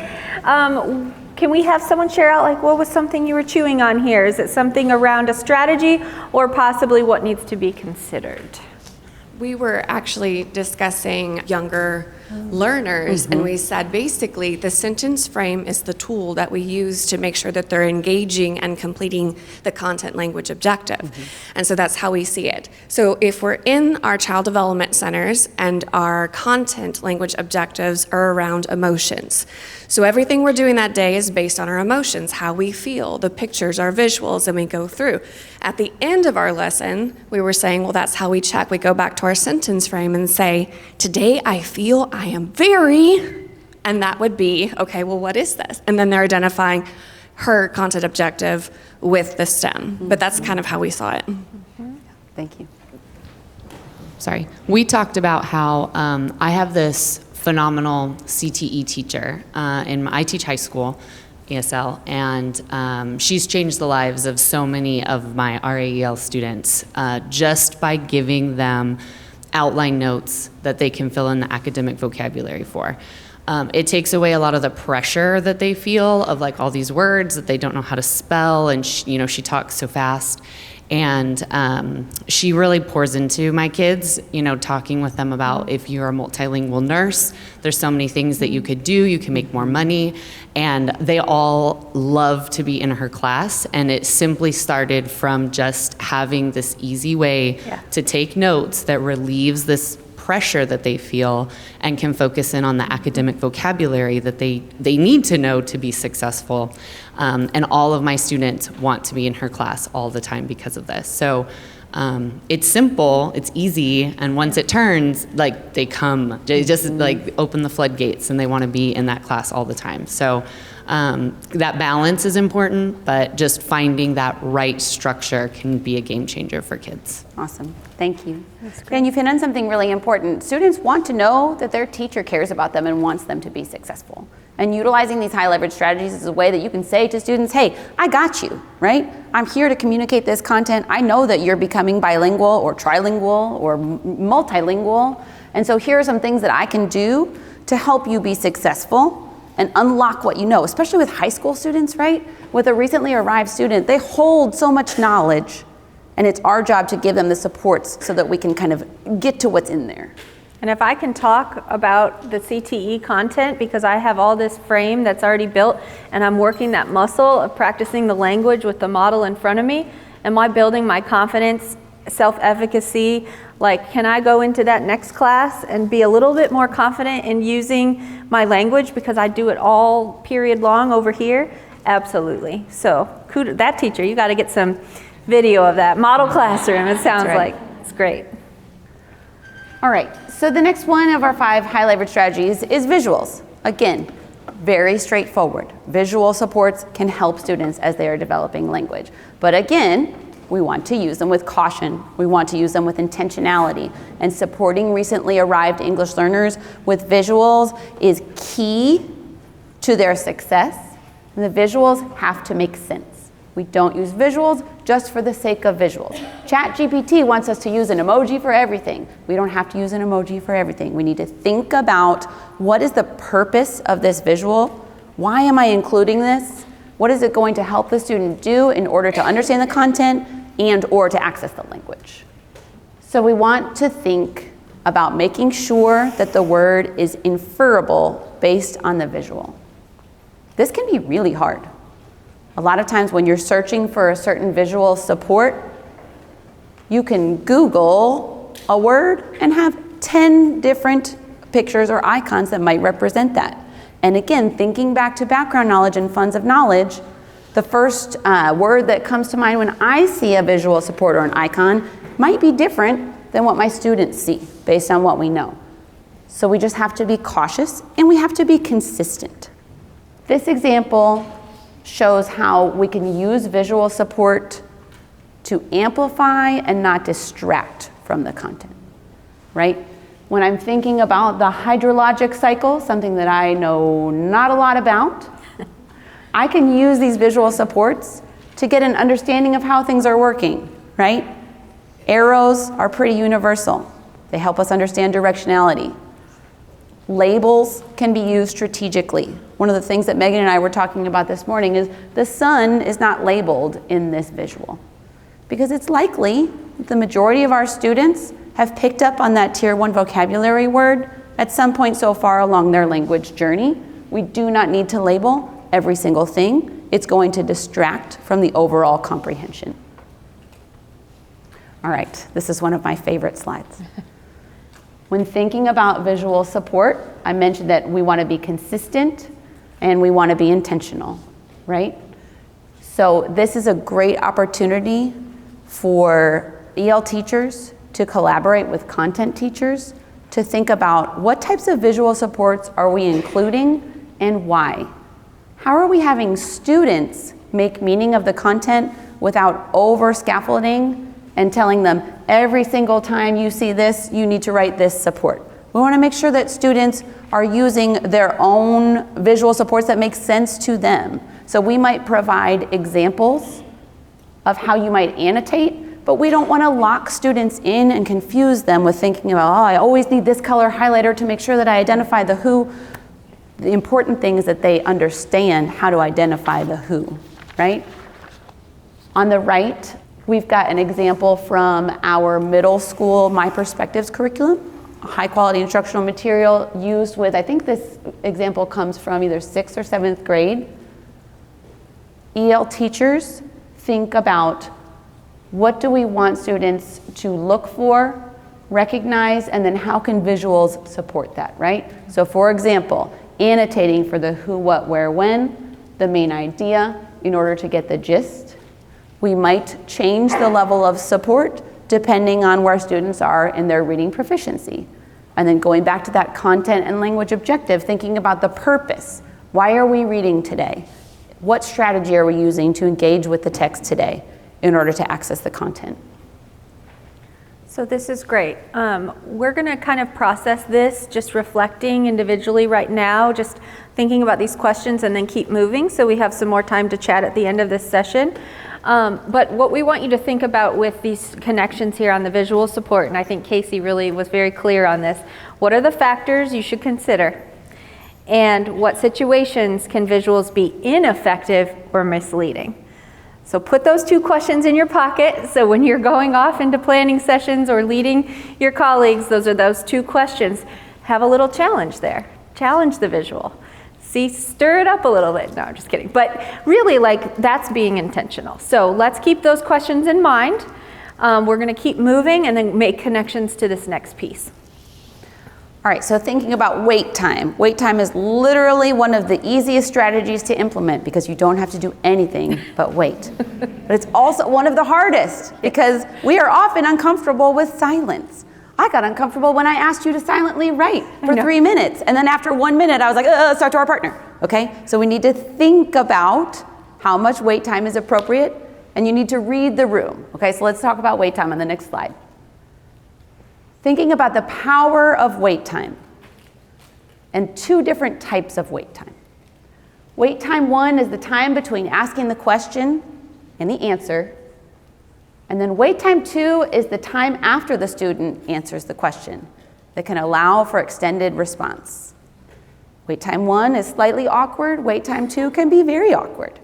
[SPEAKER 6] Can we have someone share out, like, what was something you were chewing on here? Is it something around a strategy or possibly what needs to be considered?
[SPEAKER 8] We were actually discussing younger learners, and we said basically the sentence frame is the tool that we use to make sure that they're engaging and completing the content language objective. And so that's how we see it. So if we're in our child development centers and our content language objectives are around emotions. So everything we're doing that day is based on our emotions, how we feel, the pictures, our visuals, and we go through. At the end of our lesson, we were saying, well, that's how we check. We go back to our sentence frame and say, today I feel I am very, and that would be, okay, well, what is this? And then they're identifying her content objective with the STEM. But that's kind of how we saw it.
[SPEAKER 3] Thank you.
[SPEAKER 12] Sorry. We talked about how I have this phenomenal CTE teacher, I teach high school, ESL, and she's changed the lives of so many of my RAEL students just by giving them outline notes that they can fill in the academic vocabulary for. It takes away a lot of the pressure that they feel of like all these words that they don't know how to spell, and she talks so fast. And she really pours into my kids, you know, talking with them about if you're a multilingual nurse, there's so many things that you could do, you can make more money. And they all love to be in her class. And it simply started from just having this easy way to take notes that relieves this pressure that they feel and can focus in on the academic vocabulary that they need to know to be successful. And all of my students want to be in her class all the time because of this. So it's simple, it's easy, and once it turns, like they come, they just like open the floodgates and they want to be in that class all the time. So that balance is important, but just finding that right structure can be a game changer for kids.
[SPEAKER 3] Awesome, thank you. And you've hit on something really important. Students want to know that their teacher cares about them and wants them to be successful. And utilizing these high leverage strategies is a way that you can say to students, hey, I got you, right? I'm here to communicate this content. I know that you're becoming bilingual or trilingual or multilingual. And so here are some things that I can do to help you be successful and unlock what you know, especially with high school students, right? With a recently arrived student, they hold so much knowledge, and it's our job to give them the supports so that we can kind of get to what's in there.
[SPEAKER 6] And if I can talk about the CTE content, because I have all this frame that's already built and I'm working that muscle of practicing the language with the model in front of me, am I building my confidence, self-efficacy? Like, can I go into that next class and be a little bit more confident in using my language because I do it all period long over here? Absolutely. So that teacher, you got to get some video of that model classroom. It sounds like it's great.
[SPEAKER 3] All right, so the next one of our 5 high leverage strategies is visuals. Again, very straightforward. Visual supports can help students as they are developing language. But again, we want to use them with caution. We want to use them with intentionality. And supporting recently arrived English learners with visuals is key to their success. And the visuals have to make sense. We don't use visuals just for the sake of visuals. ChatGPT wants us to use an emoji for everything. We don't have to use an emoji for everything. We need to think about what is the purpose of this visual? Why am I including this? What is it going to help the student do in order to understand the content and or to access the language? So we want to think about making sure that the word is inferable based on the visual. This can be really hard. A lot of times when you're searching for a certain visual support, you can Google a word and have 10 different pictures or icons that might represent that. And again, thinking back to background knowledge and funds of knowledge, the first word that comes to mind when I see a visual support or an icon might be different than what my students see based on what we know. So we just have to be cautious and we have to be consistent. This example shows how we can use visual support to amplify and not distract from the content, right? When I'm thinking about the hydrologic cycle, something that I know not a lot about, I can use these visual supports to get an understanding of how things are working, right? Arrows are pretty universal. They help us understand directionality. Labels can be used strategically. One of the things that Megan and I were talking about this morning is the sun is not labeled in this visual because it's likely the majority of our students have picked up on that tier 1 vocabulary word at some point so far along their language journey. We do not need to label every single thing. It's going to distract from the overall comprehension. All right, this is one of my favorite slides. When thinking about visual support, I mentioned that we want to be consistent and we want to be intentional, right? So this is a great opportunity for EL teachers to collaborate with content teachers to think about what types of visual supports are we including and why. How are we having students make meaning of the content without over scaffolding and telling them every single time you see this, you need to write this support. We want to make sure that students are using their own visual supports that make sense to them. So we might provide examples of how you might annotate, but we don't want to lock students in and confuse them with thinking about, oh, I always need this color highlighter to make sure that I identify the who. The important thing is that they understand how to identify the who, right? On the right, We've got an example from our middle school My Perspectives curriculum, high quality instructional material used with, I think this example comes from either 6th or 7th grade. EL teachers think about what do we want students to look for, recognize, and then how can visuals support that, right? So for example, annotating for the who, what, where, when, the main idea in order to get the gist. We might change the level of support depending on where students are in their reading proficiency. And then going back to that content and language objective, thinking about the purpose. Why are we reading today? What strategy are we using to engage with the text today in order to access the content?
[SPEAKER 6] So this is great. We're going to kind of process this, just reflecting individually right now, just thinking about these questions and then keep moving so we have some more time to chat at the end of this session. But what we want you to think about with these connections here on the visual support, and I think Casey really was very clear on this, what are the factors you should consider? And what situations can visuals be ineffective or misleading? So put those 2 questions in your pocket. So when you're going off into planning sessions or leading your colleagues, those are those 2 questions. Have a little challenge there. Challenge the visual. See, stir it up a little bit. No, I'm just kidding. But really, like, that's being intentional. So let's keep those questions in mind. We're going to keep moving and then make connections to this next piece.
[SPEAKER 3] All right, so thinking about wait time. Wait time is literally one of the easiest strategies to implement because you don't have to do anything but wait. But it's also one of the hardest because we are often uncomfortable with silence. I got uncomfortable when I asked you to silently write for 3 minutes. And then after 1 minute, I was like, let's talk to our partner. Okay, so we need to think about how much wait time is appropriate, and you need to read the room. Okay, so let's talk about wait time on the next slide. Thinking about the power of wait time and 2 different types of wait time. Wait time 1 is the time between asking the question and the answer. And then wait time 2 is the time after the student answers the question that can allow for extended response. Wait time 1 is slightly awkward. Wait time 2 can be very awkward.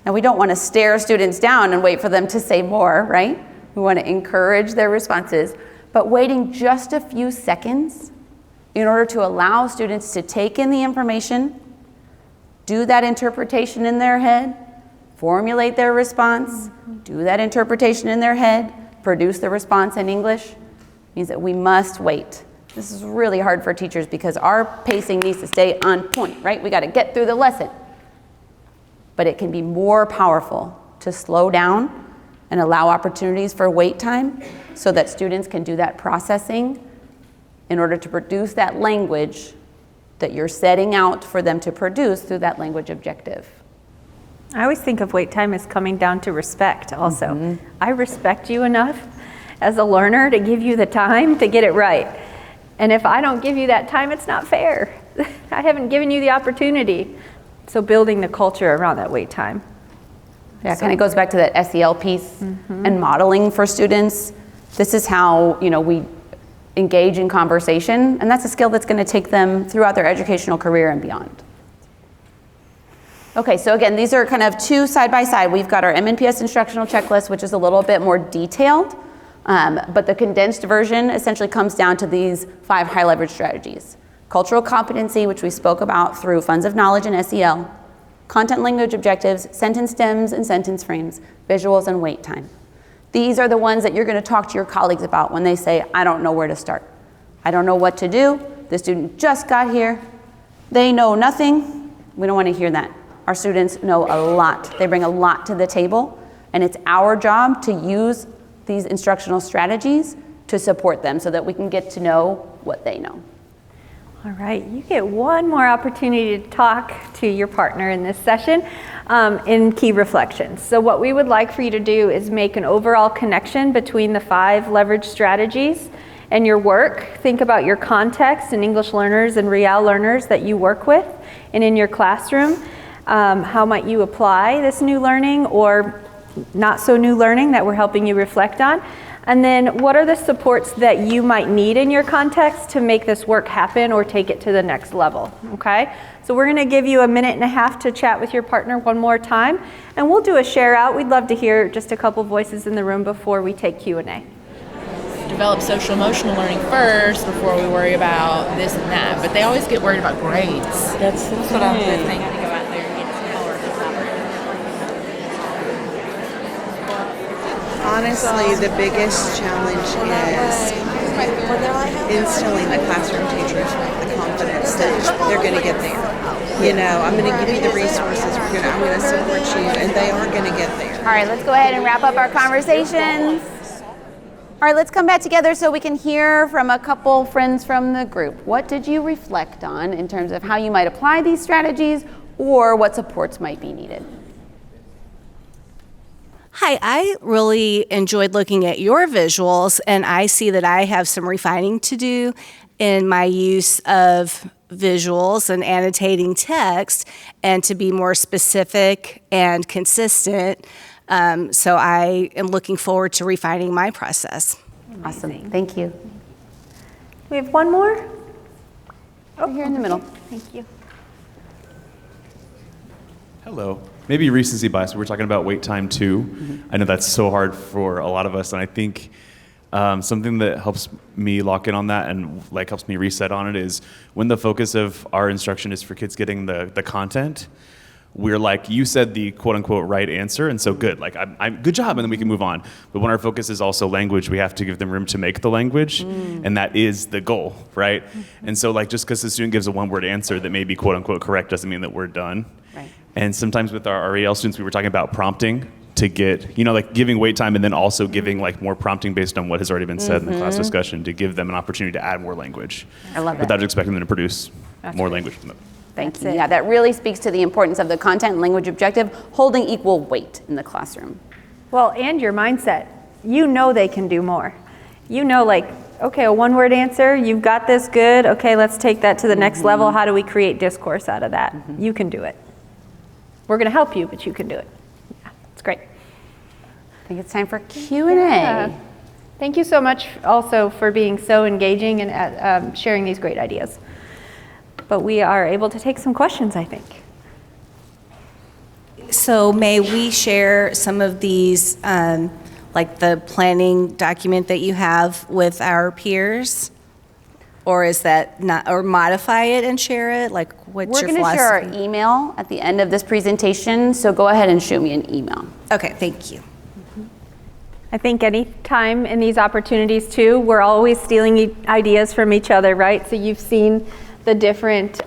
[SPEAKER 3] Now we don't want to stare students down and wait for them to say more, right? We want to encourage their responses, but waiting just a few seconds in order to allow students to take in the information, do that interpretation in their head, formulate their response, do that interpretation in their head, produce the response in English, means that we must wait. This is really hard for teachers because our pacing needs to stay on point, right? We got to get through the lesson. But it can be more powerful to slow down and allow opportunities for wait time so that students can do that processing in order to produce that language that you're setting out for them to produce through that language objective.
[SPEAKER 6] I always think of wait time as coming down to respect also. I respect you enough as a learner to give you the time to get it right. And if I don't give you that time, it's not fair. I haven't given you the opportunity. So building the culture around that wait time.
[SPEAKER 3] Yeah, it kind of goes back to that SEL piece and modeling for students. This is how, we engage in conversation, and that's a skill that's going to take them throughout their educational career and beyond. Okay, so again, these are kind of 2 side by side. We've got our MNPS instructional checklist, which is a little bit more detailed, but the condensed version essentially comes down to these 5 high leverage strategies. Cultural competency, which we spoke about through funds of knowledge and SEL, content language objectives, sentence stems and sentence frames, visuals, and wait time. These are the ones that you're going to talk to your colleagues about when they say, I don't know where to start. I don't know what to do. The student just got here. They know nothing. We don't want to hear that. Our students know a lot. They bring a lot to the table, and it's our job to use these instructional strategies to support them so that we can get to know what they know.
[SPEAKER 6] All right, you get one more opportunity to talk to your partner in this session in key reflections. So what we would like for you to do is make an overall connection between the 5 leverage strategies and your work. Think about your context and English learners and REAL learners that you work with and in your classroom. How might you apply this new learning or not so new learning that we're helping you reflect on? And then what are the supports that you might need in your context to make this work happen or take it to the next level, okay? So we're gonna give you a minute and a half to chat with your partner one more time, and we'll do a share out. We'd love to hear just a couple voices in the room before we take Q&A.
[SPEAKER 13] Develop social emotional learning first before we worry about this and that, but they always get worried about grades.
[SPEAKER 7] That's what I'm thinking.
[SPEAKER 14] Honestly, the biggest challenge is instilling the classroom teachers with the confidence that they're going to get there. You know, I'm going to give you the resources, I'm going to support you, and they are going to get there.
[SPEAKER 3] All right, let's go ahead and wrap up our conversations. All right, let's come back together so we can hear from a couple friends from the group. What did you reflect on in terms of how you might apply these strategies or what supports might be needed?
[SPEAKER 15] Hi, I really enjoyed looking at your visuals, and I see that I have some refining to do in my use of visuals and annotating text and to be more specific and consistent. So I am looking forward to refining my process.
[SPEAKER 3] Awesome, thank you.
[SPEAKER 6] We have one more?
[SPEAKER 3] Over here in the middle.
[SPEAKER 6] Thank you.
[SPEAKER 16] Hello. Maybe recency bias. We were talking about wait time too. I know that's so hard for a lot of us, and I think something that helps me lock in on that and like helps me reset on it is when the focus of our instruction is for kids getting the content. We're like, you said the quote unquote right answer, and so good. Like, I'm good job, and then we can move on. But when our focus is also language, we have to give them room to make the language, and that is the goal, right? And so, like, just because the student gives a one-word answer that may be quote unquote correct doesn't mean that we're done.
[SPEAKER 3] Right.
[SPEAKER 16] And sometimes with our EL students, we were talking about prompting to get, like giving wait time and then also giving like more prompting based on what has already been said in the class discussion to give them an opportunity to add more language.
[SPEAKER 3] I love that.
[SPEAKER 16] Without expecting them to produce more language from them.
[SPEAKER 3] Thank you. Yeah, that really speaks to the importance of the content and language objective holding equal weight in the classroom.
[SPEAKER 6] Well, and your mindset. You know they can do more. You know, like, okay, a one-word answer, you've got this good. Okay, let's take that to the next level. How do we create discourse out of that? You can do it. We're going to help you, but you can do it. Yeah, it's great.
[SPEAKER 3] I think it's time for Q&A.
[SPEAKER 6] Yeah. Thank you so much also for being so engaging and sharing these great ideas. But we are able to take some questions, I think.
[SPEAKER 15] So may we share some of these, like the planning document that you have with our peers? Or is that not, or modify it and share it? Like, what's your philosophy?
[SPEAKER 3] We're going to share our email at the end of this presentation, so go ahead and shoot me an email.
[SPEAKER 15] Okay, thank you.
[SPEAKER 6] I think any time in these opportunities too, we're always stealing ideas from each other, right? So you've seen the different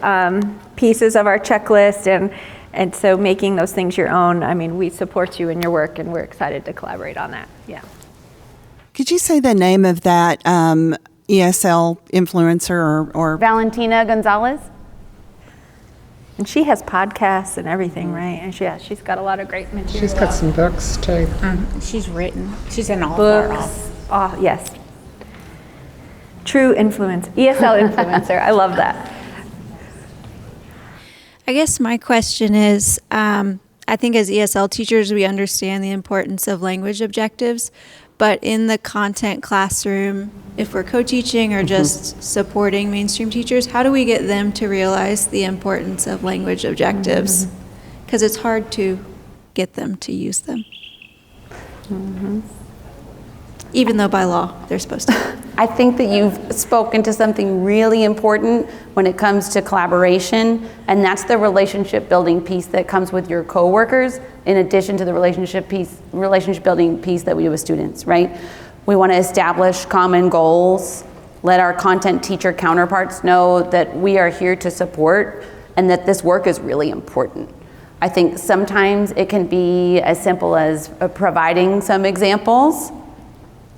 [SPEAKER 6] pieces of our checklist, and so making those things your own. I mean, we support you in your work, and we're excited to collaborate on that. Yeah.
[SPEAKER 14] Could you say the name of that ESL influencer or
[SPEAKER 3] Valentina Gonzalez?
[SPEAKER 6] And she has podcasts and everything, right? And she's got a lot of great material.
[SPEAKER 17] She's got some books too.
[SPEAKER 18] She's written. She's in all
[SPEAKER 6] books. Oh, yes. True influence, ESL influencer. I love that.
[SPEAKER 19] I guess my question is, I think as ESL teachers, we understand the importance of language objectives, but in the content classroom, if we're co-teaching or just supporting mainstream teachers, how do we get them to realize the importance of language objectives? Because it's hard to get them to use them. Even though by law, they're supposed to.
[SPEAKER 3] I think that you've spoken to something really important when it comes to collaboration, and that's the relationship building piece that comes with your coworkers, in addition to the relationship building piece that we do with students, right? We want to establish common goals, let our content teacher counterparts know that we are here to support and that this work is really important. I think sometimes it can be as simple as providing some examples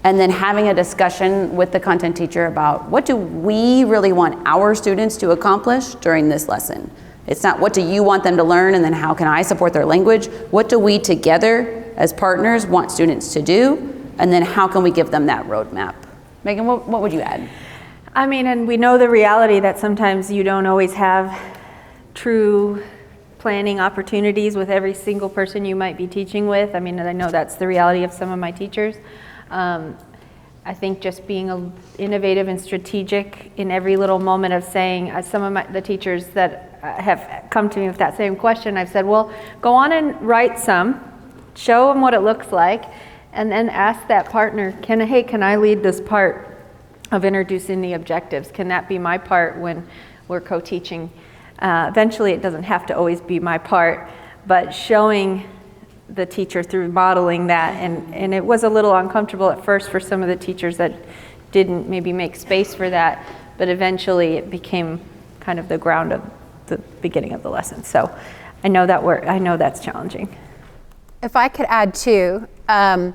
[SPEAKER 3] and then having a discussion with the content teacher about what do we really want our students to accomplish during this lesson. It's not what do you want them to learn and then how can I support their language. What do we together as partners want students to do, and then how can we give them that roadmap? Megan, what would you add?
[SPEAKER 6] I mean, and we know the reality that sometimes you don't always have true planning opportunities with every single person you might be teaching with. I mean, and I know that's the reality of some of my teachers. I think just being innovative and strategic in every little moment of saying, some of the teachers that have come to me with that same question, I've said, well, go on and write some, show them what it looks like, and then ask that partner, can I lead this part of introducing the objectives? Can that be my part when we're co-teaching? Eventually, it doesn't have to always be my part, but showing the teacher through modeling that, and it was a little uncomfortable at first for some of the teachers that didn't maybe make space for that, but eventually it became kind of the ground of the beginning of the lesson. So I know that's challenging.
[SPEAKER 17] If I could add too, I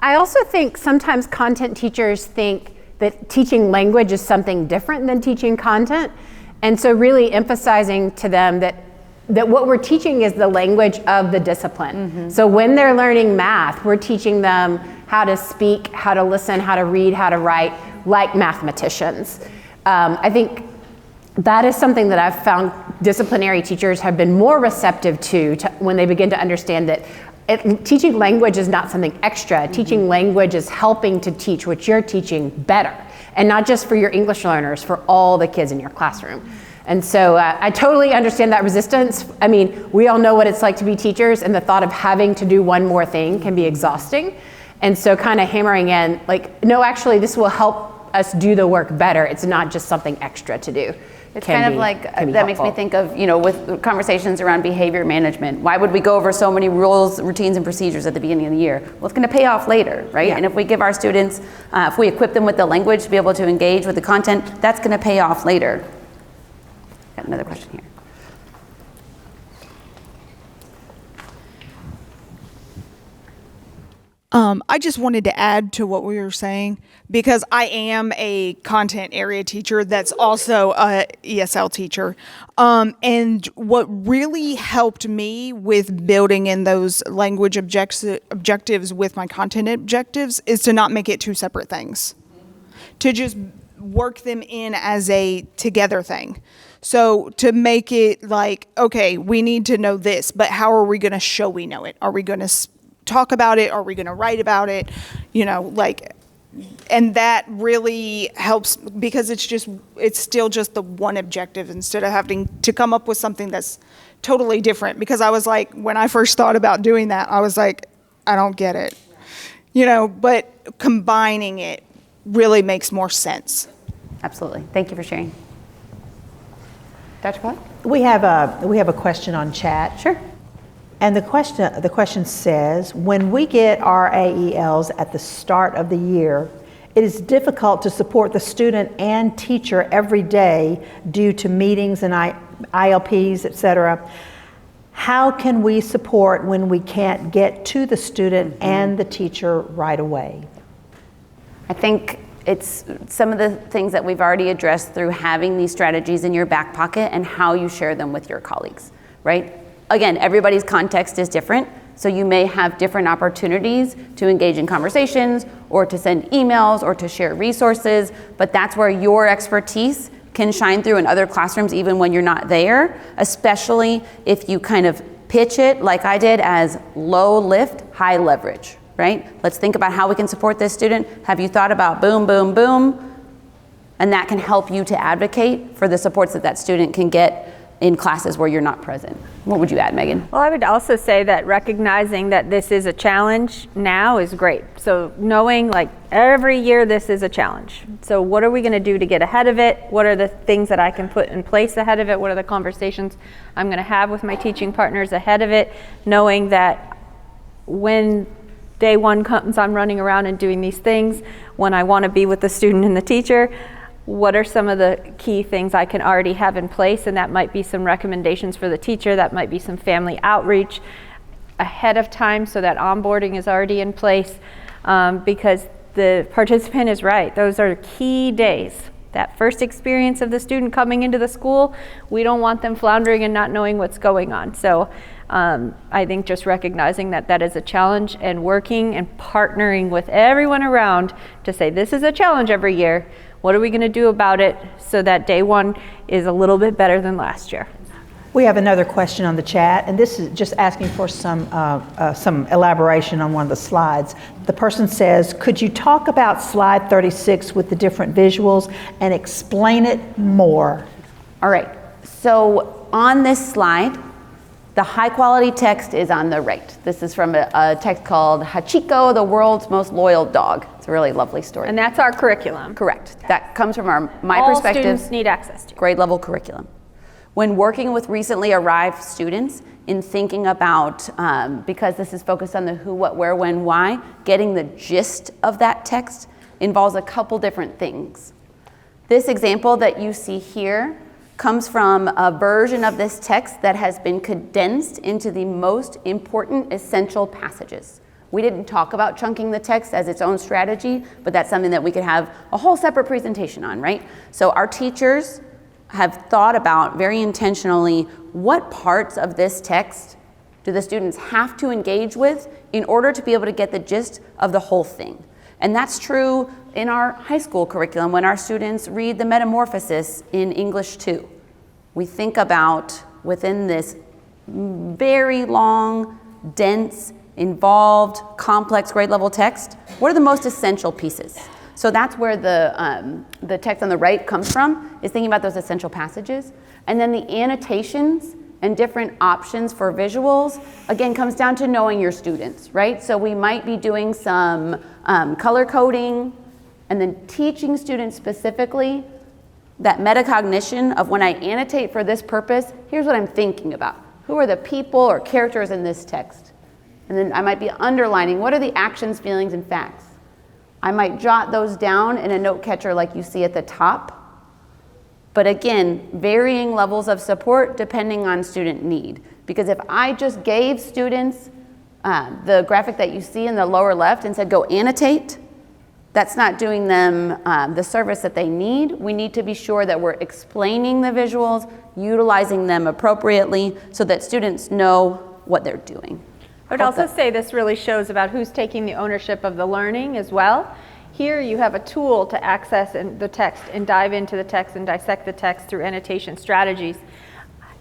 [SPEAKER 17] also think sometimes content teachers think that teaching language is something different than teaching content. And so really emphasizing to them that what we're teaching is the language of the discipline. Mm-hmm. So when they're learning math, we're teaching them how to speak, how to listen, how to read, how to write, like mathematicians. I think that is something that I've found disciplinary teachers have been more receptive to when they begin to understand that teaching language is not something extra. Mm-hmm. Teaching language is helping to teach what you're teaching better. And not just for your English learners, for all the kids in your classroom. And so I totally understand that resistance. I mean, we all know what it's like to be teachers, and the thought of having to do one more thing can be exhausting. And so kind of hammering in, like, no, actually, this will help us do the work better. It's not just something extra to do.
[SPEAKER 3] It's kind of like, that makes me think of, with conversations around behavior management. Why would we go over so many rules, routines, and procedures at the beginning of the year? Well, it's going to pay off later, right? Yeah. And if we give our students, if we equip them with the language to be able to engage with the content, that's going to pay off later. Got another question here.
[SPEAKER 20] I just wanted to add to what we were saying, because I am a content area teacher that's also a ESL teacher. And what really helped me with building in those language objectives with my content objectives is to not make it two separate things, to just work them in as a together thing. So to make it like, okay, we need to know this, but how are we going to show we know it? Are we going to talk about it? Are we going to write about it? And that really helps, because it's still just the one objective instead of having to come up with something that's totally different. Because I was like, when I first thought about doing that, I was like, I don't get it, but combining it really makes more sense.
[SPEAKER 3] Absolutely. Thank you for sharing. Dr. Pollock?
[SPEAKER 2] We have a question on chat.
[SPEAKER 3] Sure.
[SPEAKER 2] And the question says, when we get our AELs at the start of the year, it is difficult to support the student and teacher every day due to meetings and ILPs, etc. How can we support when we can't get to the student and the teacher right away?
[SPEAKER 3] I think it's some of the things that we've already addressed through having these strategies in your back pocket and how you share them with your colleagues, right? Again, everybody's context is different, so you may have different opportunities to engage in conversations or to send emails or to share resources, but that's where your expertise can shine through in other classrooms even when you're not there, especially if you kind of pitch it like I did as low lift, high leverage, right? Let's think about how we can support this student. Have you thought about boom, boom, boom? And that can help you to advocate for the supports that student can get in classes where you're not present. What would you add, Megan?
[SPEAKER 6] Well, I would also say that recognizing that this is a challenge now is great. So knowing like every year this is a challenge. So what are we going to do to get ahead of it? What are the things that I can put in place ahead of it? What are the conversations I'm going to have with my teaching partners ahead of it? Knowing that when day one comes, I'm running around and doing these things. When I want to be with the student and the teacher, what are some of the key things I can already have in place? And that might be some recommendations for the teacher, that might be some family outreach ahead of time so that onboarding is already in place, because the participant is right. Those are key days. That first experience of the student coming into the school, we don't want them floundering and not knowing what's going on. So I think just recognizing that that is a challenge and working and partnering with everyone around to say this is a challenge every year. What are we going to do about it so that day one is a little bit better than last year?
[SPEAKER 2] We have another question on the chat, and this is just asking for some elaboration on one of the slides. The person says, could you talk about slide 36 with the different visuals and explain it more?
[SPEAKER 3] All right, so on this slide, the high quality text is on the right. This is from a text called Hachiko, the world's most loyal dog. It's a really lovely story.
[SPEAKER 6] And that's our curriculum.
[SPEAKER 3] Correct. That comes from my
[SPEAKER 6] All
[SPEAKER 3] perspective.
[SPEAKER 6] students need access to.
[SPEAKER 3] Grade level curriculum. When working with recently arrived students in thinking about, because this is focused on the who, what, where, when, why, getting the gist of that text involves a couple different things. This example that you see here comes from a version of this text that has been condensed into the most important essential passages. We didn't talk about chunking the text as its own strategy, but that's something that we could have a whole separate presentation on, right? So our teachers have thought about very intentionally what parts of this text do the students have to engage with in order to be able to get the gist of the whole thing. And that's true in our high school curriculum when our students read the Metamorphosis in English 2. We think about, within this very long, dense, involved, complex grade level text, what are the most essential pieces? So that's where the text on the right comes from, is thinking about those essential passages. And then the annotations and different options for visuals, again, comes down to knowing your students, right? So we might be doing some color coding and then teaching students specifically that metacognition of when I annotate for this purpose, here's what I'm thinking about. Who are the people or characters in this text? And then I might be underlining, what are the actions, feelings, and facts? I might jot those down in a note catcher like you see at the top. But again, varying levels of support depending on student need. Because if I just gave students the graphic that you see in the lower left and said, go annotate, that's not doing them the service that they need. We need to be sure that we're explaining the visuals, utilizing them appropriately so that students know what they're doing.
[SPEAKER 6] I would also say this really shows about who's taking the ownership of the learning as well. Here you have a tool to access the text and dive into the text and dissect the text through annotation strategies.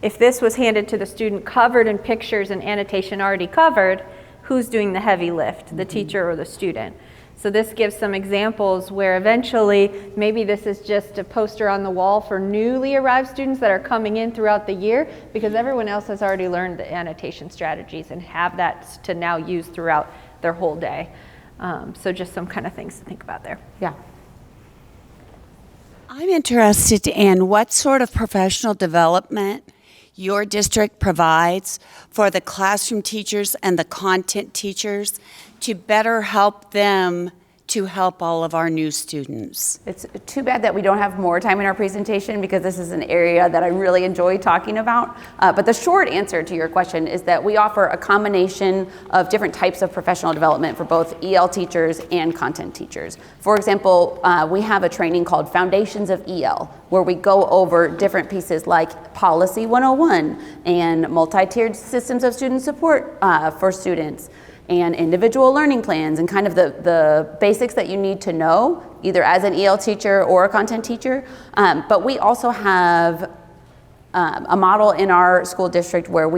[SPEAKER 6] If this was handed to the student covered in pictures and annotation already covered, who's doing the heavy lift, the teacher or the student? So this gives some examples where eventually maybe this is just a poster on the wall for newly arrived students that are coming in throughout the year because everyone else has already learned the annotation strategies and have that to now use throughout their whole day. So just some kind of things to think about there.
[SPEAKER 3] Yeah.
[SPEAKER 21] I'm interested in what sort of professional development your district provides for the classroom teachers and the content teachers to better help them to help all of our new students.
[SPEAKER 3] It's too bad that we don't have more time in our presentation because this is an area that I really enjoy talking about. But the short answer to your question is that we offer a combination of different types of professional development for both EL teachers and content teachers. For example, we have a training called Foundations of EL, where we go over different pieces like Policy 101 and multi-tiered systems of student support for students, and individual learning plans and kind of the basics that you need to know, either as an EL teacher or a content teacher. But we also have a model in our school district where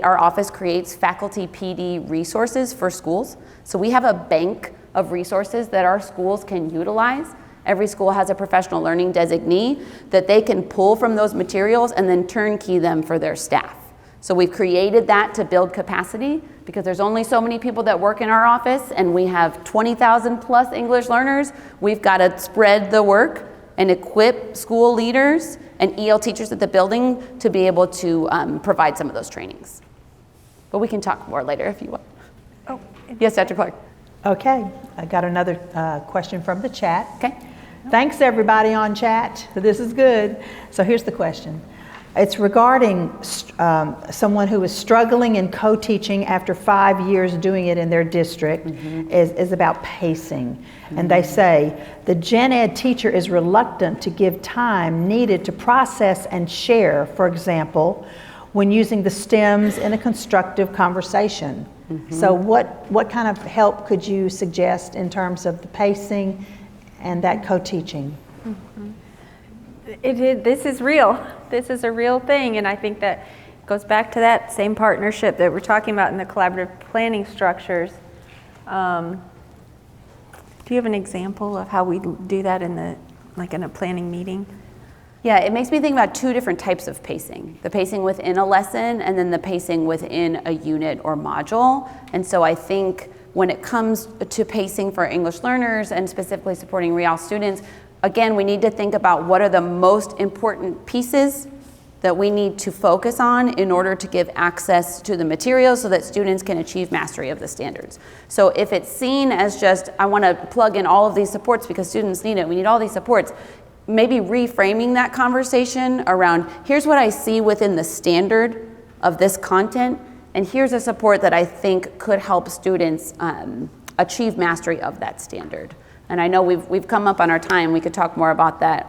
[SPEAKER 3] our office creates faculty PD resources for schools. So we have a bank of resources that our schools can utilize. Every school has a professional learning designee that they can pull from those materials and then turnkey them for their staff. So we've created that to build capacity because there's only so many people that work in our office and we have 20,000 plus English learners. We've got to spread the work and equip school leaders and EL teachers at the building to be able to provide some of those trainings. But we can talk more later if you want.
[SPEAKER 6] Oh,
[SPEAKER 3] yes, Dr. Clark.
[SPEAKER 2] Okay, I got another question from the chat.
[SPEAKER 3] Okay.
[SPEAKER 2] Thanks everybody on chat. This is good. So here's the question. It's regarding someone who is struggling in co-teaching after 5 years doing it in their district, is about pacing. And they say, the gen ed teacher is reluctant to give time needed to process and share, for example, when using the stems in a constructive conversation. So what kind of help could you suggest in terms of the pacing and that co-teaching?
[SPEAKER 6] This is real. This is a real thing, and I think that goes back to that same partnership that we're talking about in the collaborative planning structures. Do you have an example of how we do that in a planning meeting?
[SPEAKER 3] Yeah, it makes me think about two different types of pacing. The pacing within a lesson and then the pacing within a unit or module. And so I think when it comes to pacing for English learners and specifically supporting REAL students, again, we need to think about what are the most important pieces that we need to focus on in order to give access to the materials so that students can achieve mastery of the standards. So if it's seen as just, I want to plug in all of these supports because students need it, we need all these supports, maybe reframing that conversation around, here's what I see within the standard of this content, and here's a support that I think could help students achieve mastery of that standard. And I know we've come up on our time. We could talk more about that.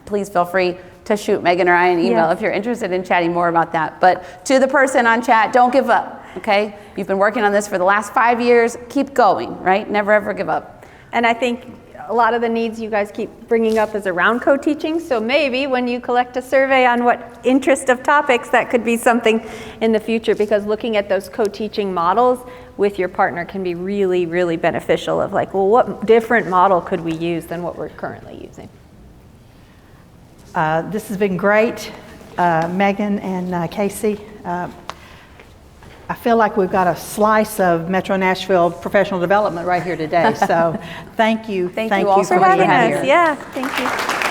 [SPEAKER 3] Please feel free to shoot Megan or I an email if you're interested in chatting more about that. But to the person on chat, don't give up, okay? You've been working on this for the last 5 years. Keep going, right? Never, ever give up.
[SPEAKER 6] And I think a lot of the needs you guys keep bringing up is around co-teaching. So maybe when you collect a survey on what interest of topics, that could be something in the future, because looking at those co-teaching models with your partner can be really, really beneficial of like, well, what different model could we use than what we're currently using?
[SPEAKER 2] This has been great, Megan and Casey. I feel like we've got a slice of Metro Nashville professional development right here today. So thank you.
[SPEAKER 6] Thank you all for having us. Yeah, thank you.